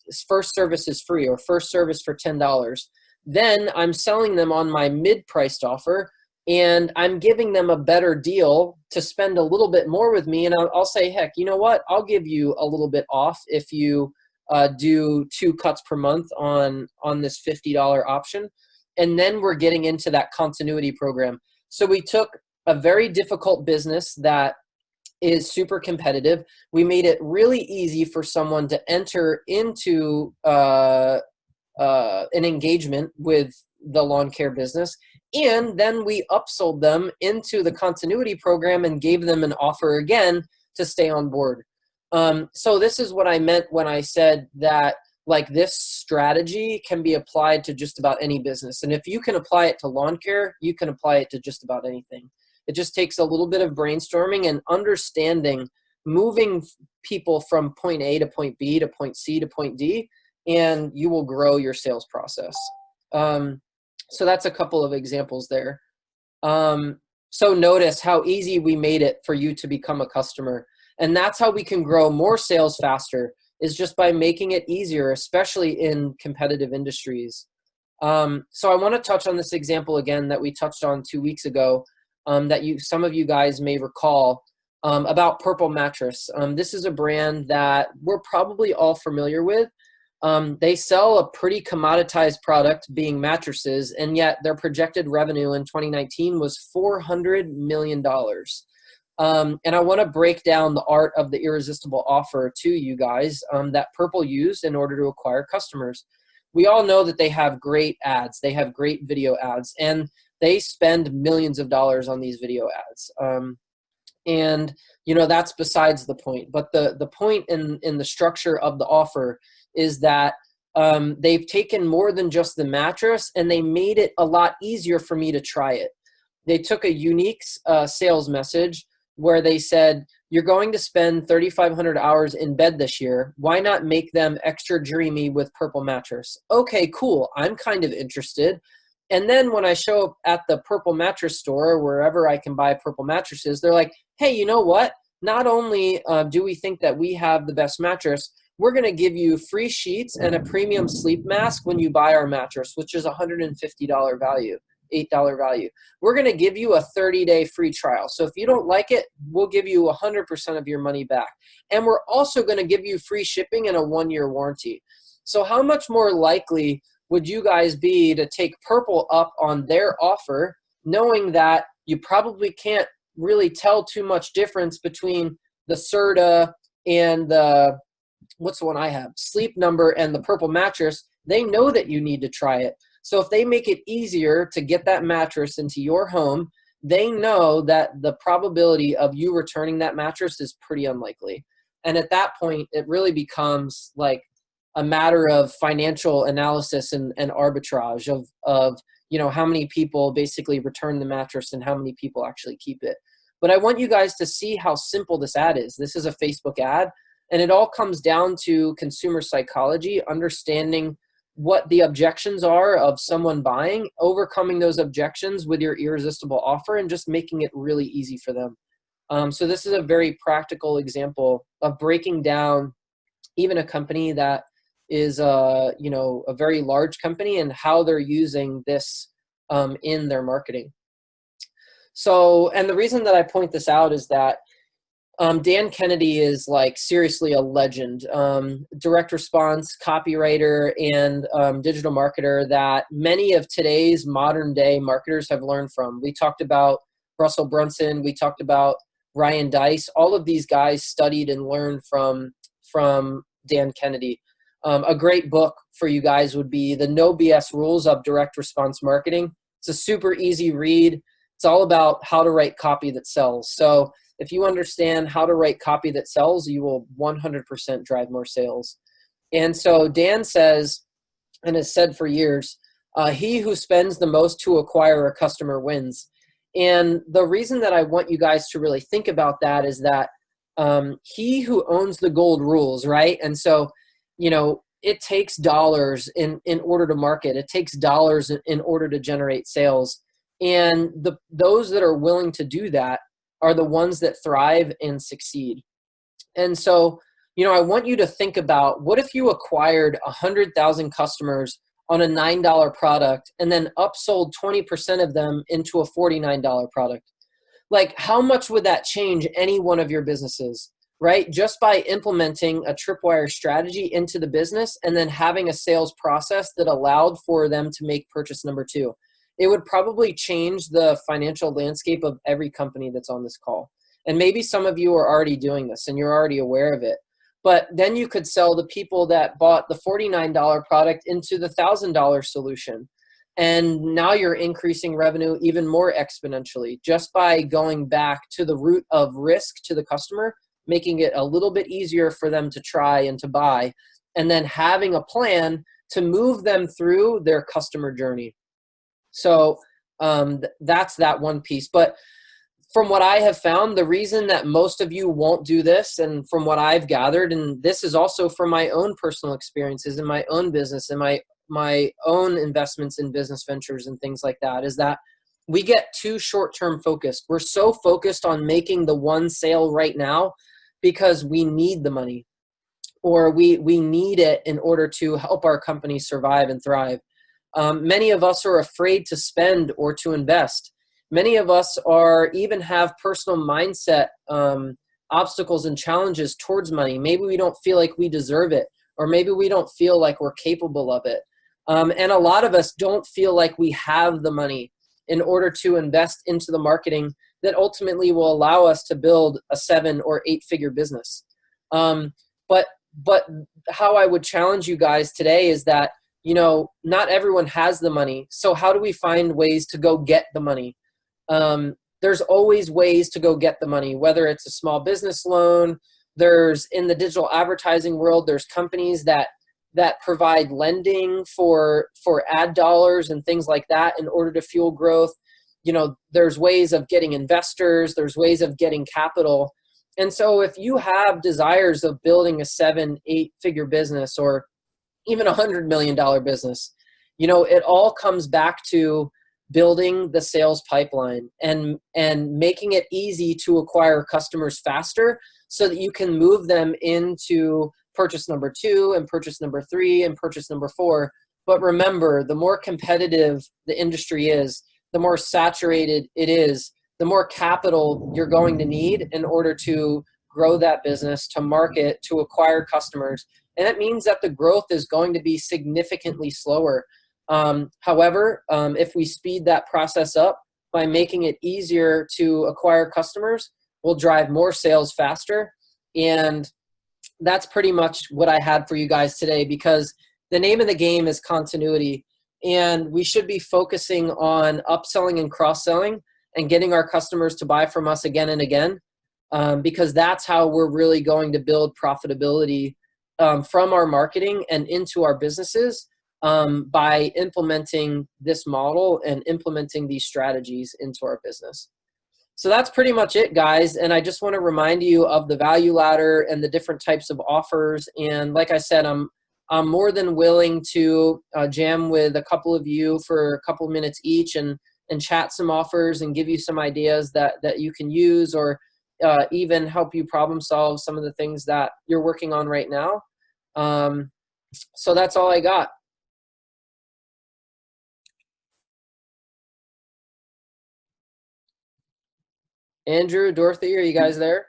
service is free, or first service for $10. Then I'm selling them on my mid-priced offer, and I'm giving them a better deal to spend a little bit more with me. And I'll say, heck, you know what? I'll give you a little bit off if you do 2 cuts per month on this $50 option. And then we're getting into that continuity program. So we took a very difficult business that is super competitive. We made it really easy for someone to enter into an engagement with the lawn care business. And then we upsold them into the continuity program and gave them an offer again to stay on board. So this is what I meant when I said that, like, this strategy can be applied to just about any business. And if you can apply it to lawn care, you can apply it to just about anything. It just takes a little bit of brainstorming and understanding, moving people from point A to point B to point C to point D, and you will grow your sales process. So that's a couple of examples there. So notice how easy we made it for you to become a customer. And that's how we can grow more sales faster, is just by making it easier, especially in competitive industries. So I want to touch on this example again that we touched on 2 weeks ago, that some of you guys may recall, about Purple Mattress. This is a brand that we're probably all familiar with. They sell a pretty commoditized product, being mattresses, and yet their projected revenue in 2019 was $400 million. And I want to break down the art of the irresistible offer to you guys, that Purple used in order to acquire customers. We all know that they have great ads. They have great video ads, and they spend millions of dollars on these video ads. And, you know, that's besides the point. But the point in the structure of the offer is that they've taken more than just the mattress, and they made it a lot easier for me to try it. They took a unique sales message where they said, you're going to spend 3,500 hours in bed this year. Why not make them extra dreamy with Purple Mattress? Okay, cool. I'm kind of interested. And then when I show up at the Purple Mattress store, or wherever I can buy Purple mattresses, they're like, hey, you know what? Not only do we think that we have the best mattress, we're going to give you free sheets and a premium sleep mask when you buy our mattress, which is $150 value. $8 value. We're going to give you a 30-day free trial. So if you don't like it, we'll give you 100% of your money back. And we're also going to give you free shipping and a 1-year warranty. So how much more likely would you guys be to take Purple up on their offer, knowing that you probably can't really tell too much difference between the Serta and the, what's the one I have? Sleep Number and the Purple mattress? They know that you need to try it. So if they make it easier to get that mattress into your home, they know that the probability of you returning that mattress is pretty unlikely. And at that point, it really becomes like a matter of financial analysis and arbitrage of, you know, how many people basically return the mattress and how many people actually keep it. But I want you guys to see how simple this ad is. This is a Facebook ad, and it all comes down to consumer psychology, understanding what the objections are of someone buying, overcoming those objections with your irresistible offer, and just making it really easy for them. So this is a very practical example of breaking down even a company that is you know, a very large company, and how they're using this in their marketing. So, and the reason that I point this out is that Dan Kennedy is like seriously a legend, direct response copywriter and digital marketer that many of today's modern day marketers have learned from. We talked about Russell Brunson. We talked about Ryan Deiss. All of these guys studied and learned from Dan Kennedy. A great book for you guys would be The No BS Rules of Direct Response Marketing. It's a super easy read. It's all about how to write copy that sells. So if you understand how to write copy that sells, you will 100% drive more sales. And so Dan says, and has said for years, he who spends the most to acquire a customer wins. And the reason that I want you guys to really think about that is that he who owns the gold rules, right? And so, you know, it takes dollars in order to market. It takes dollars in order to generate sales. And those that are willing to do that are the ones that thrive and succeed. And so, you know, I want you to think about, what if you acquired 100,000 customers on a $9 product and then upsold 20% of them into a $49 product? Like, how much would that change any one of your businesses, right? Just by implementing a tripwire strategy into the business and then having a sales process that allowed for them to make purchase number 2. It would probably change the financial landscape of every company that's on this call. And maybe some of you are already doing this and you're already aware of it. But then you could sell the people that bought the $49 product into the $1,000 solution. And now you're increasing revenue even more exponentially just by going back to the root of risk to the customer, making it a little bit easier for them to try and to buy, and then having a plan to move them through their customer journey. So that's that one piece. But from what I have found, the reason that most of you won't do this, and from what I've gathered, and this is also from my own personal experiences in my own business and my own investments in business ventures and things like that, is that we get too short-term focused. We're so focused on making the one sale right now because we need the money, or we need it in order to help our company survive and thrive. Many of us are afraid to spend or to invest. Many of us even have personal mindset obstacles and challenges towards money. Maybe we don't feel like we deserve it, or maybe we don't feel like we're capable of it. And a lot of us don't feel like we have the money in order to invest into the marketing that ultimately will allow us to build a 7 or 8 figure business. But how I would challenge you guys today is that, not everyone has the money. So how do we find ways to go get the money? There's always ways to go get the money, whether it's a small business loan. There's, in the digital advertising world, there's companies that provide lending for ad dollars and things like that in order to fuel growth. There's ways of getting investors, there's ways of getting capital. And so if you have desires of building a 7, 8 figure business, or even $100 million business, it all comes back to building the sales pipeline and making it easy to acquire customers faster so that you can move them into purchase number 2 and purchase number 3 and purchase number 4. But remember, the more competitive the industry is, the more saturated it is, the more capital you're going to need in order to grow that business, to market, to acquire customers. And that means that the growth is going to be significantly slower. However, if we speed that process up by making it easier to acquire customers, we'll drive more sales faster. And that's pretty much what I had for you guys today, because the name of the game is continuity. And we should be focusing on upselling and cross-selling and getting our customers to buy from us again and again, because that's how we're really going to build profitability from our marketing and into our businesses, by implementing this model and implementing these strategies into our business. So that's pretty much it, guys. And I just want to remind you of the value ladder and the different types of offers. And like I said, I'm more than willing to jam with a couple of you for a couple of minutes each and chat some offers and give you some ideas that you can use, or even help you problem solve some of the things that you're working on right now. So that's all I got. Andrew, Dorothy, are you guys there?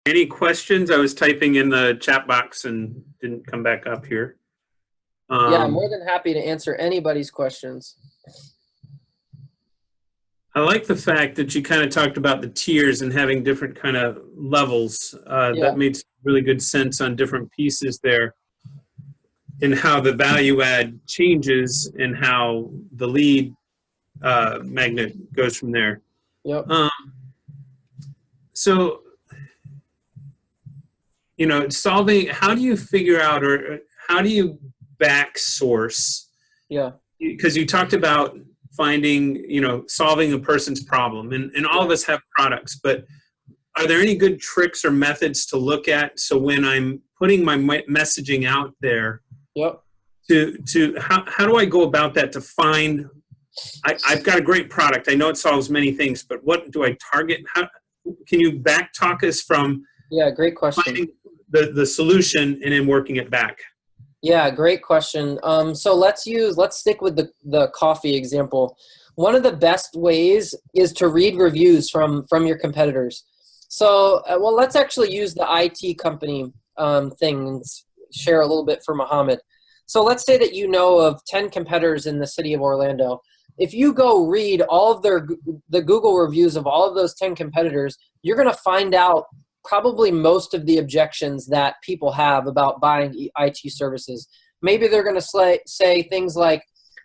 Any questions? I was typing in the chat box and didn't come back up here. Yeah, I'm more than happy to answer anybody's questions. I like the fact that you kind of talked about the tiers and having different kind of levels. That made really good sense on different pieces there, and how the value add changes and how the lead magnet goes from there. Yep. So, solving, how do you figure out, or how do you back source? Yeah. Because you talked about finding, solving a person's problem, and all of us have products, but are there any good tricks or methods to look at? So when I'm putting my messaging out there, Yep. to how do I go about that to find, I've got a great product, I know it solves many things, but what do I target? How can you back talk us from great question. finding the solution and then working it back? Yeah, great question. So let's stick with the coffee example. One of the best ways is to read reviews from your competitors. So, let's actually use the IT company thing and share a little bit for Mohammed. So let's say that you know of 10 competitors in the city of Orlando. If you go read all of the Google reviews of all of those 10 competitors, you're going to find out probably most of the objections that people have about buying IT services. Maybe they're going to say things like,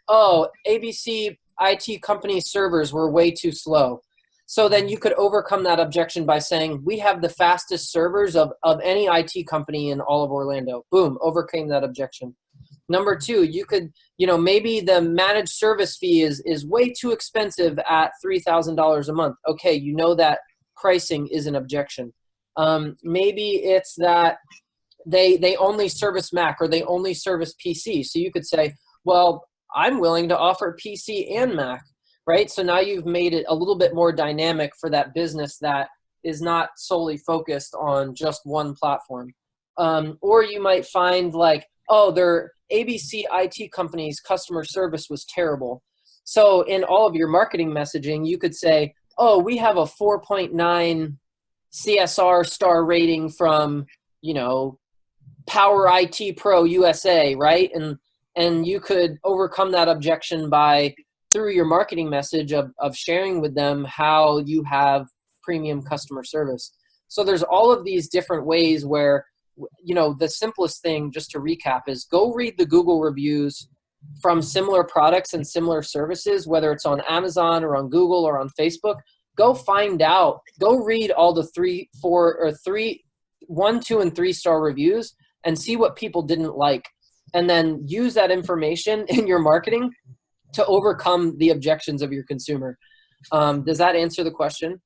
oh, ABC IT company servers were way too slow. So then you could overcome that objection by saying, we have the fastest servers of any IT company in all of Orlando. Boom, overcame that objection. Number two, you could, maybe the managed service fee is way too expensive at $3,000 a month. Okay, you know that pricing is an objection. Maybe it's that they only service Mac or they only service PC. So you could say, well, I'm willing to offer PC and Mac, right? So now you've made it a little bit more dynamic for that business that is not solely focused on just one platform. Or you might find like, oh, their ABC IT company's customer service was terrible. So in all of your marketing messaging, you could say, oh, we have a 4.9 CSR star rating from, Power IT Pro USA, right? And you could overcome that objection by through your marketing message of sharing with them how you have premium customer service. So there's all of these different ways where, the simplest thing, just to recap, is go read the Google reviews from similar products and similar services, whether it's on Amazon or on Google or on Facebook. Go find out, go read all the 1, 2, and 3-star reviews and see what people didn't like. And then use that information in your marketing to overcome the objections of your consumer. Does that answer the question?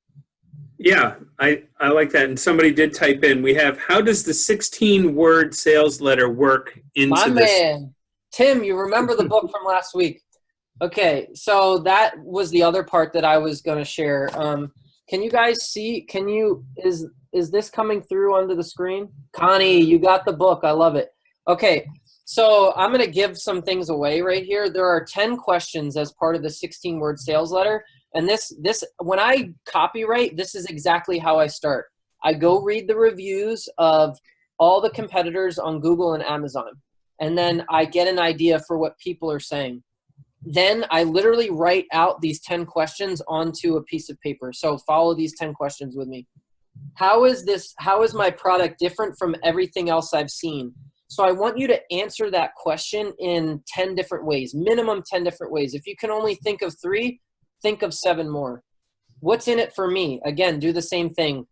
Yeah, I like that. And somebody did type in, we have, how does the 16-word sales letter work into My this? man, Tim, you remember the book from last week. Okay, so that was the other part that I was going to share. Can you guys see, is this coming through onto the screen? Connie, you got the book. I love it. Okay, so I'm going to give some things away right here. There are 10 questions as part of the 16-word sales letter. And this when I copyright, this is exactly how I start. I go read the reviews of all the competitors on Google and Amazon. And then I get an idea for what people are saying. Then I literally write out these 10 questions onto a piece of paper. So follow these 10 questions with me. How is my product different from everything else I've seen? So I want you to answer that question in 10 different ways, minimum 10 different ways. If you can only think of 3, think of 7 more. What's in it for me? Again, do the same thing.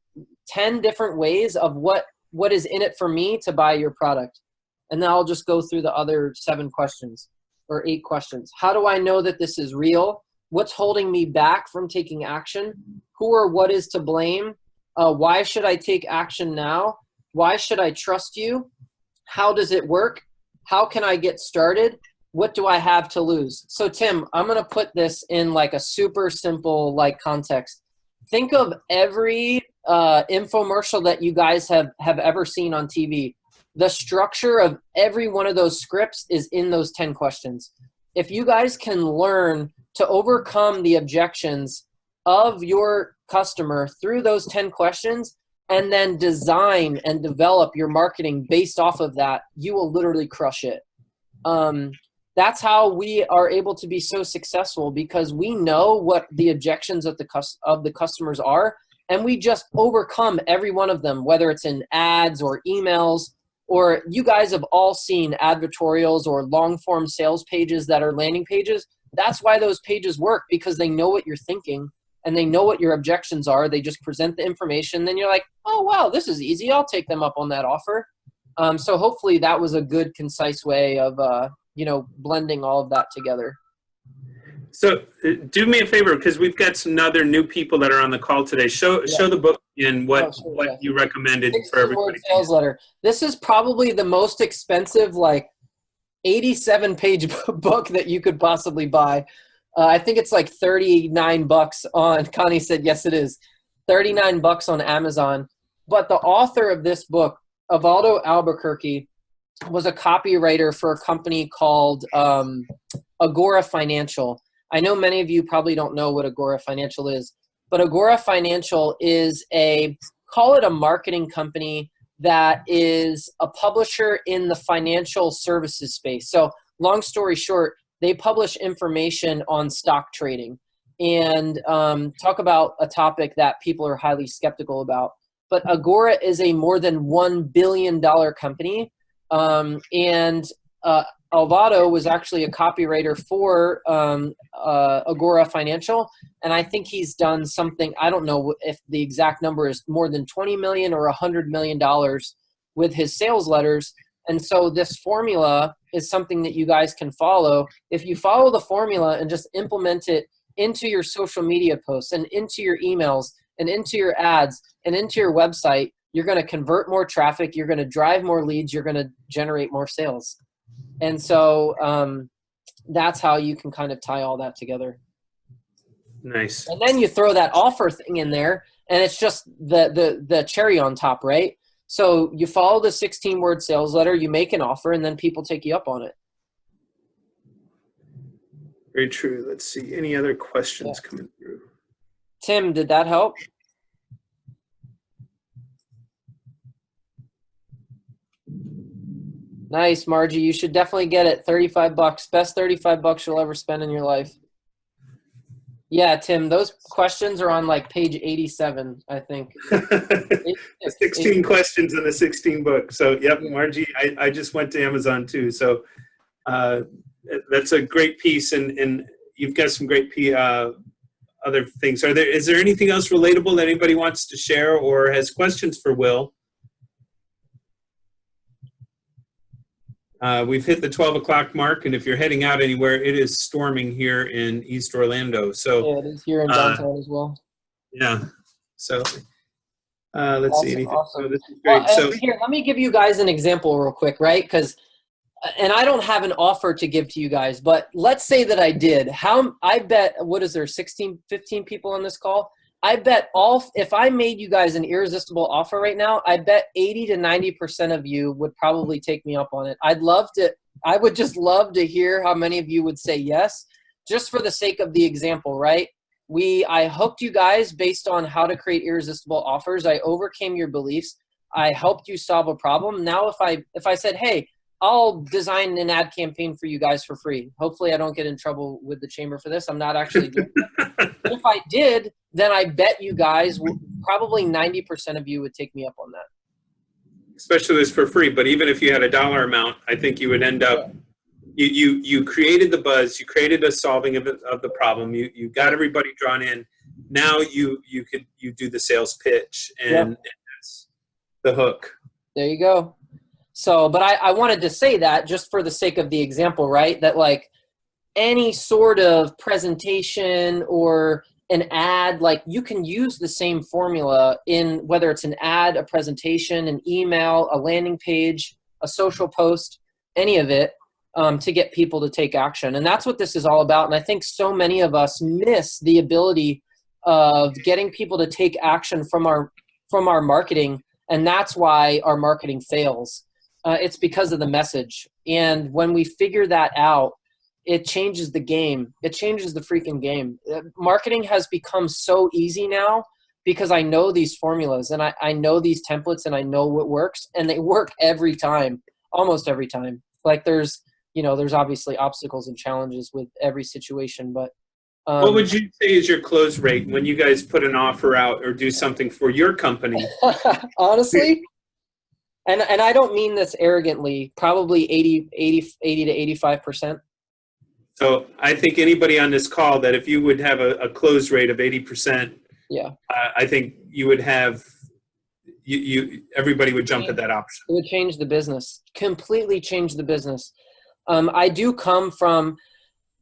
10 different ways of what is in it for me to buy your product. And then I'll just go through the other 7 questions or 8 questions. How do I know that this is real? What's holding me back from taking action? Who or what is to blame? Why should I take action now? Why should I trust you? How does it work? How can I get started? What do I have to lose? So Tim, I'm going to put this in like a super simple context. Think of every infomercial that you guys have ever seen on TV. The structure of every one of those scripts is in those 10 questions. If you guys can learn to overcome the objections of your customer through those 10 questions and then design and develop your marketing based off of that, you will literally crush it. That's how we are able to be so successful, because we know what the objections of the customers are, and we just overcome every one of them, whether it's in ads or emails, or you guys have all seen advertorials or long-form sales pages that are landing pages. That's why those pages work, because they know what you're thinking and they know what your objections are. They just present the information. Then you're like, oh, wow, this is easy. I'll take them up on that offer. So hopefully that was a good, concise way of blending all of that together. So do me a favor, because we've got some other new people that are on the call today. Show the book and what you recommended for everybody. Sales letter. This is probably the most expensive, 87-page book that you could possibly buy. I think it's like $39 on, Connie said, yes, it is. $39 on Amazon. But the author of this book, Evaldo Albuquerque, was a copywriter for a company called Agora Financial. I know many of you probably don't know what Agora Financial is, but Agora Financial is call it a marketing company that is a publisher in the financial services space. So long story short, they publish information on stock trading and talk about a topic that people are highly skeptical about. But Agora is a more than $1 billion company. And Alvaro was actually a copywriter for Agora Financial, and I think he's done something, I don't know if the exact number is more than $20 million or $100 million with his sales letters. And so this formula is something that you guys can follow. If you follow the formula and just implement it into your social media posts and into your emails and into your ads and into your website, you're going to convert more traffic. You're going to drive more leads. You're going to generate more sales. And so that's how you can kind of tie all that together. Nice. And then you throw that offer thing in there, and it's just the cherry on top, right? So you follow the 16-word sales letter, you make an offer, and then people take you up on it. Very true. Let's see. Any other questions coming through? Tim, did that help? Nice, Margie. You should definitely get it. $35. Best $35 you'll ever spend in your life. Yeah, Tim, those questions are on like page 87, I think. 16 questions in the 16 book. So, yep, Margie, I just went to Amazon too. So that's a great piece, and you've got some great other things. Is there anything else relatable that anybody wants to share or has questions for Will? We've hit the 12 o'clock mark, and if you're heading out anywhere, it is storming here in East Orlando. So yeah, it is here in downtown as well. Yeah. So let's Awesome, see anything. awesome. So this is great. So Here, let me give you guys an example real quick, right? And I don't have an offer to give to you guys, but let's say that I did. I bet, what is there, 16, 15 people on this call? I bet if I made you guys an irresistible offer right now, I bet 80 to 90% of you would probably take me up on it. I would just love to hear how many of you would say yes, just for the sake of the example, right? I hooked you guys based on how to create irresistible offers. I overcame your beliefs. I helped you solve a problem. Now, if I said, hey, I'll design an ad campaign for you guys for free. Hopefully I don't get in trouble with the chamber for this. I'm not actually doing that. But if I did, then I bet you guys, probably 90% of you would take me up on that. especially this for free, but even if you had a dollar amount, I think you would end up, you created the buzz, you created a solving of the problem, you got everybody drawn in. Now you do the sales pitch, and that's the hook. There you go. So, but I wanted to say that just for the sake of the example, right? That like any sort of presentation or an ad, like you can use the same formula in whether it's an ad, a presentation, an email, a landing page, a social post, any of it, to get people to take action. And that's what this is all about. And I think so many of us miss the ability of getting people to take action from our marketing. And that's why our marketing fails. It's because of the message. And when we figure that out, it changes the game. It changes the freaking game. Marketing has become so easy now because I know these formulas and I know these templates and I know what works, and they work every time, almost every time. Like there's obviously obstacles and challenges with every situation, but what would you say is your close rate when you guys put an offer out or do something for your company? Honestly, and I don't mean this arrogantly, probably 80 to 85%. So I think anybody on this call that if you would have a close rate of 80%, I think you would have, everybody would jump at that option. It would change the business, completely change the business. I do come from,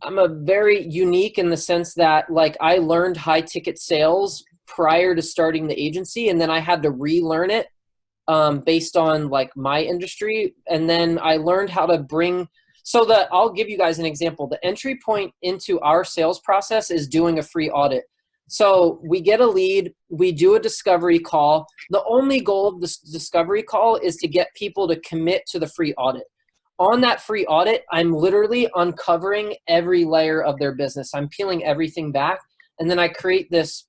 I'm a very unique in the sense that like I learned high ticket sales prior to starting the agency, and then I had to relearn it based on like my industry. And then I learned how to bring, I'll give you guys an example. The entry point into our sales process is doing a free audit. So we get a lead, we do a discovery call. The only goal of this discovery call is to get people to commit to the free audit. On that free audit, I'm literally uncovering every layer of their business. I'm peeling everything back. And then I create this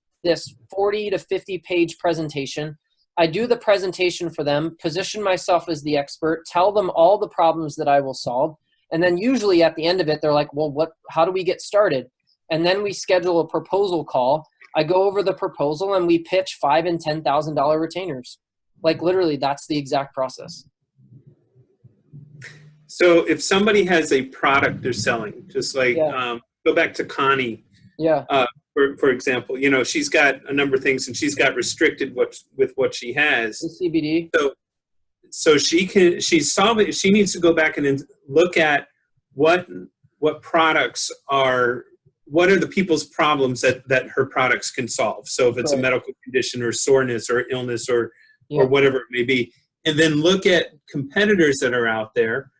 40 to 50 page presentation. I do the presentation for them, position myself as the expert, tell them all the problems that I will solve. And then usually at the end of it, they're like, well, how do we get started? And then we schedule a proposal call. I go over the proposal and we pitch $5,000 and $10,000 retainers. Like literally that's the exact process. So if somebody has a product they're selling, just like go back to Connie, for example, she's got a number of things and she's got restricted with what she has. The CBD. so she's solving, she needs to go back and then look at what products are, what are the people's problems that her products can solve. So if it's a medical condition or soreness or illness or whatever it may be, and then look at competitors that are out there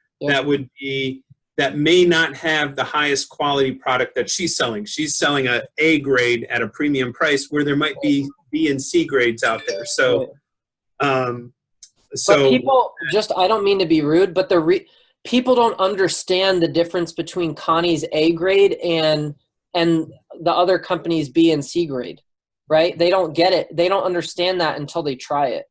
that may not have the highest quality product that she's selling. She's selling a A grade at a premium price where there might be B and C grades out there. So, but people just, I don't mean to be rude, but people don't understand the difference between Connie's A grade and the other company's B and C grade, right? They don't get it. They don't understand that until they try it.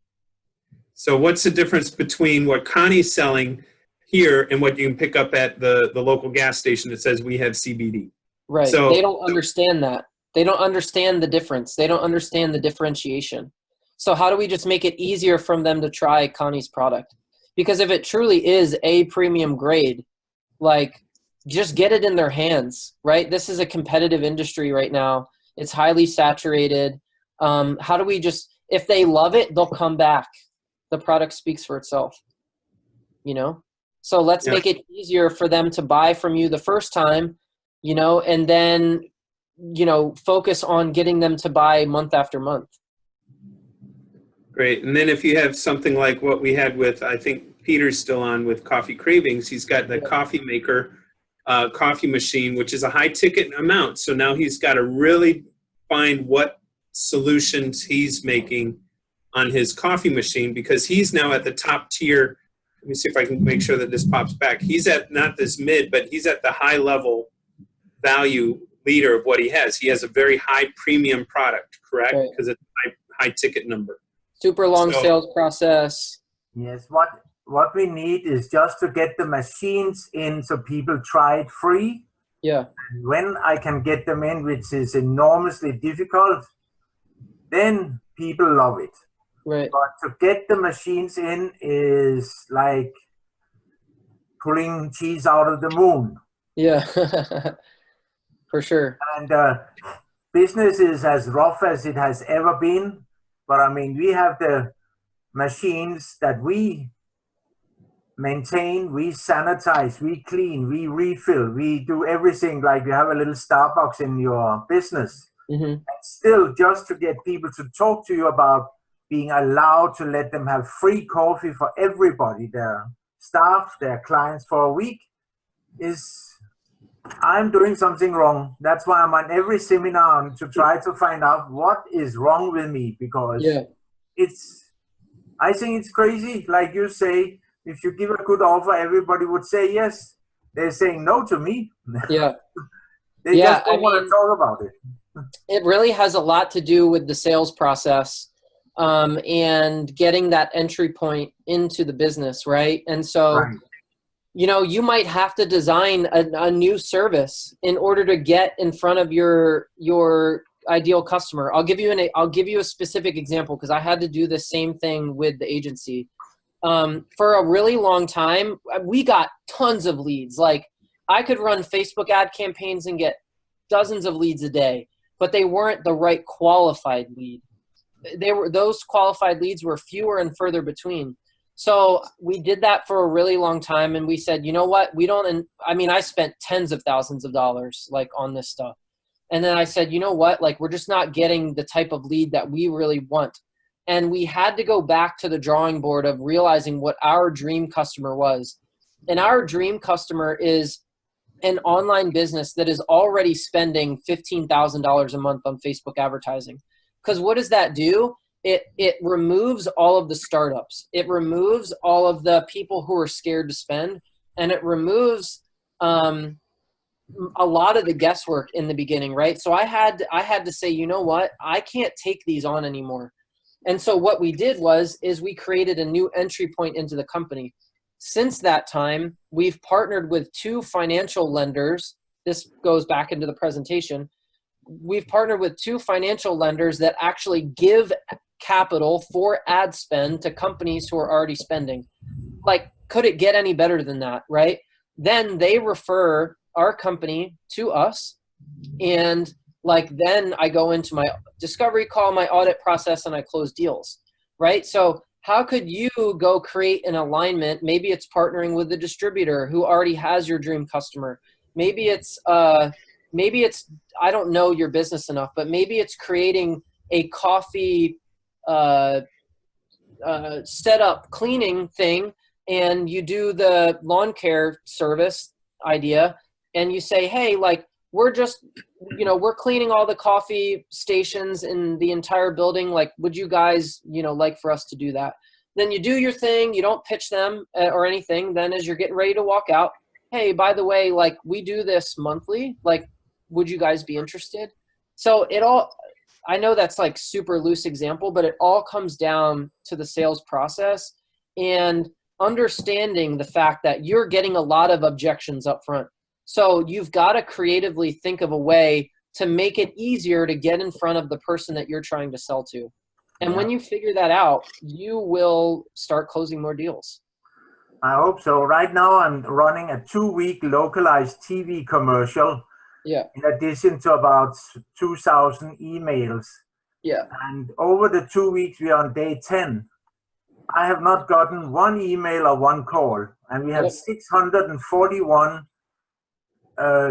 So what's the difference between what Connie's selling here and what you can pick up at the local gas station that says we have CBD? Right. So they don't understand that. They don't understand the difference. They don't understand the differentiation. So how do we just make it easier for them to try Connie's product? Because if it truly is a premium grade, like, just get it in their hands, right? This is a competitive industry right now. It's highly saturated. How do we just, if they love it, they'll come back. The product speaks for itself, you know? So let's make it easier for them to buy from you the first time, you know, and then, you know, focus on getting them to buy month after month. Great. And then if you have something like what we had with, I think Peter's still on with Coffee Cravings, he's got the coffee maker, coffee machine, which is a high ticket amount. So now he's got to really find what solutions he's making on his coffee machine, because he's now at the top tier. Let me see if I can make sure that this pops back. He's at not this mid, but he's at the high level value leader of what he has. He has a very high premium product, correct? Because it's a high ticket number. Super long sales process. Yes, what we need is just to get the machines in so people try it free. Yeah. And when I can get them in, which is enormously difficult, then people love it. Right. But to get the machines in is like pulling cheese out of the moon. Yeah, for sure. And business is as rough as it has ever been. But I mean, we have the machines that we maintain, we sanitize, we clean, we refill, we do everything like you have a little Starbucks in your business. Mm-hmm. And still, just to get people to talk to you about being allowed to let them have free coffee for everybody, their staff, their clients for a week, is, I'm doing something wrong. That's why I'm on every seminar to try to find out what is wrong with me, because I think it's crazy. Like you say, if you give a good offer, everybody would say yes. They're saying no to me. Yeah. They just don't want to talk about it. It really has a lot to do with the sales process. And getting that entry point into the business, right? And so, you know, you might have to design a new service in order to get in front of your ideal customer. I'll give you a specific example, because I had to do the same thing with the agency. For a really long time, we got tons of leads. Like, I could run Facebook ad campaigns and get dozens of leads a day, but they weren't the right qualified lead. Those qualified leads were fewer and further between. So we did that for a really long time, and we said, you know what, I spent tens of thousands of dollars like on this stuff. And then I said, you know what, like, we're just not getting the type of lead that we really want. And we had to go back to the drawing board of realizing what our dream customer was. And our dream customer is an online business that is already spending $15,000 a month on Facebook advertising. Because what does that do? It removes all of the startups. It removes all of the people who are scared to spend, and it removes a lot of the guesswork in the beginning, right? So I had to say, you know what? I can't take these on anymore. And so what we did is we created a new entry point into the company. Since that time, we've partnered with 2 financial lenders. This goes back into the presentation. We've partnered with 2 financial lenders that actually give capital for ad spend to companies who are already spending. Like, could it get any better than that, right? Then they refer our company to us, and like, then I go into my discovery call, my audit process, and I close deals, right? So how could you go create an alignment? Maybe it's partnering with the distributor who already has your dream customer. Maybe it's I don't know your business enough, but maybe it's creating a coffee setup cleaning thing, and you do the lawn care service idea, and you say, hey, like, we're just, we're cleaning all the coffee stations in the entire building. Like, would you guys, like for us to do that? Then you do your thing. You don't pitch them or anything. Then as you're getting ready to walk out, hey, by the way, like, we do this monthly. Like, would you guys be interested? So I know that's like super loose example, but it all comes down to the sales process and understanding the fact that you're getting a lot of objections up front. So you've got to creatively think of a way to make it easier to get in front of the person that you're trying to sell to. And when you figure that out, you will start closing more deals. I hope so. Right now I'm running a 2-week localized TV commercial. Yeah. In addition to about 2,000 emails. Yeah. And over the 2 weeks, we are on day 10. I have not gotten one email or one call. And we have 641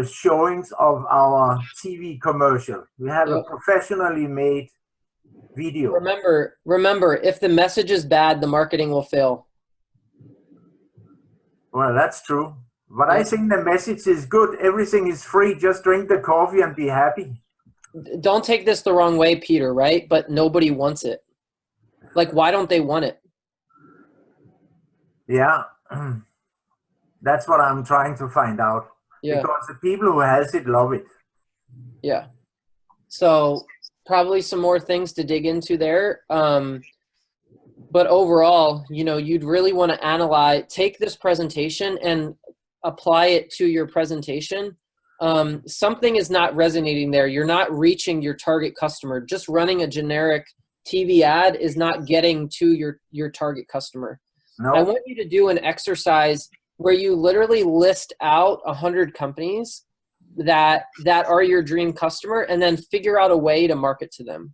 showings of our TV commercial. We have a professionally made video. Remember, if the message is bad, the marketing will fail. Well, that's true. But I think the message is good. Everything is free. Just drink the coffee and be happy. Don't take this the wrong way, Peter, right? But nobody wants it. Like, why don't they want it? Yeah. That's what I'm trying to find out. Yeah. Because the people who has it love it. Yeah. So probably some more things to dig into there. But overall, you'd really want to take this presentation and apply it to your presentation. Something is not resonating there. You're not reaching your target customer. Just running a generic TV ad is not getting to your target customer. No. I want you to do an exercise where you literally list out 100 companies that are your dream customer, and then figure out a way to market to them.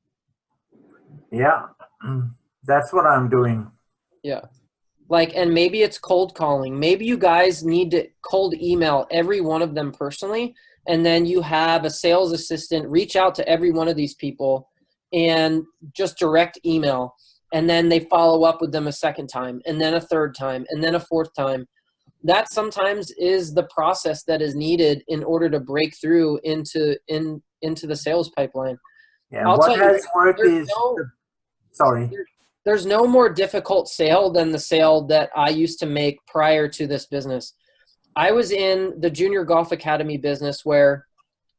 Yeah, that's what I'm doing. Yeah. And maybe it's cold calling. Maybe you guys need to cold email every one of them personally, and then you have a sales assistant reach out to every one of these people and just direct email. And then they follow up with them a second time, and then a third time, and then a fourth time. That sometimes is the process that is needed in order to break through into the sales pipeline. Yeah, what has worked is sorry. There's no more difficult sale than the sale that I used to make prior to this business. I was in the junior golf academy business where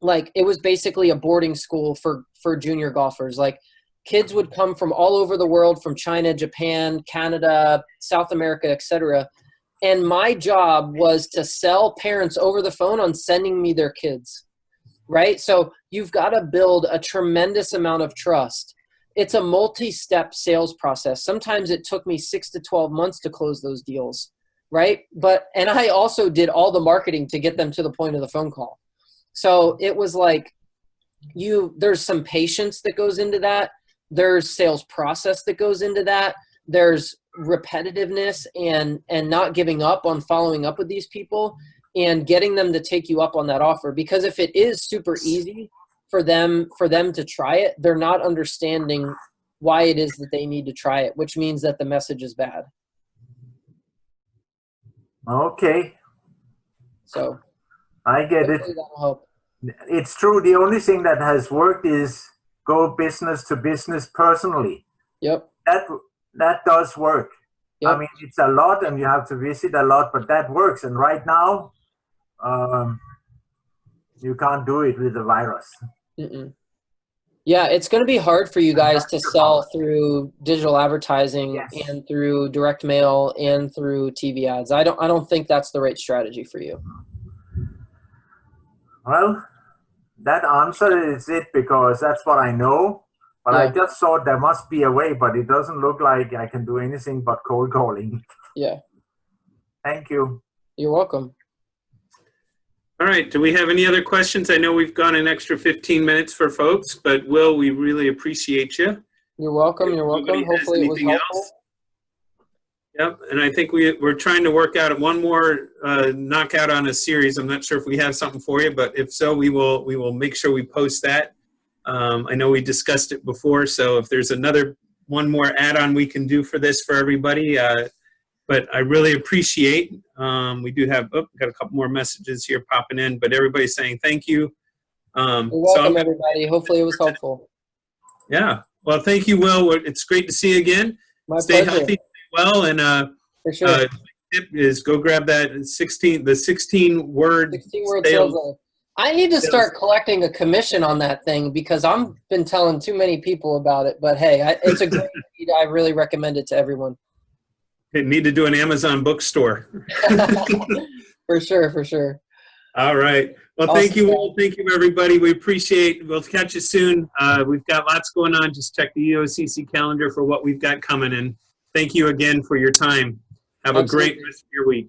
it was basically a boarding school for junior golfers. Like, kids would come from all over the world, from China, Japan, Canada, South America, etc. And my job was to sell parents over the phone on sending me their kids, right? So you've got to build a tremendous amount of trust. It's a multi-step sales process. Sometimes it took me 6 to 12 months to close those deals, right? And I also did all the marketing to get them to the point of the phone call. So it was like, there's some patience that goes into that. There's sales process that goes into that. There's repetitiveness and not giving up on following up with these people and getting them to take you up on that offer. Because if it is super easy for them to try it, they're not understanding why it is that they need to try it, which means that the message is bad. Okay. So I get it. That'll help. It's true. The only thing that has worked is go business to business personally. Yep. That does work. Yep. I mean, it's a lot and you have to visit a lot, but that works. And right now, you can't do it with the virus. Mm-mm. Yeah, it's going to be hard for you guys to sell through digital advertising and through direct mail and through TV ads. I don't think that's the right strategy for you. Well, that answer is it, because that's what I know. But I just thought there must be a way, but it doesn't look like I can do anything but cold calling. Yeah. Thank you. You're welcome. All right. Do we have any other questions? I know we've gone an extra 15 minutes for folks, but Will, we really appreciate you. You're welcome. You're welcome. Nobody has Hopefully it was anything helpful. else? Yep, and I think we're trying to work out one more knockout on a series. I'm not sure if we have something for you, but if so, we will make sure we post that. I know we discussed it before, so if there's one more add-on we can do for this for everybody, but I really appreciate. We do have got a couple more messages here popping in, but everybody's saying thank you. You're welcome, everybody. Hopefully, it was helpful. Yeah. Well, thank you, Will. It's great to see you again. My Stay pleasure. healthy, well, and For sure. tip is go grab that 16 word 16-word sales letter. I need to start collecting a commission on that thing because I've been telling too many people about it. But hey, it's a great read. I really recommend it to everyone. You need to do an Amazon bookstore. For sure, for sure. All right. Well, Awesome. thank you all. Thank you, everybody. We appreciate it. We'll catch you soon. We've got lots going on. Just check the EOCC calendar for what we've got coming in. Thank you again for your time. Have a great rest of your week.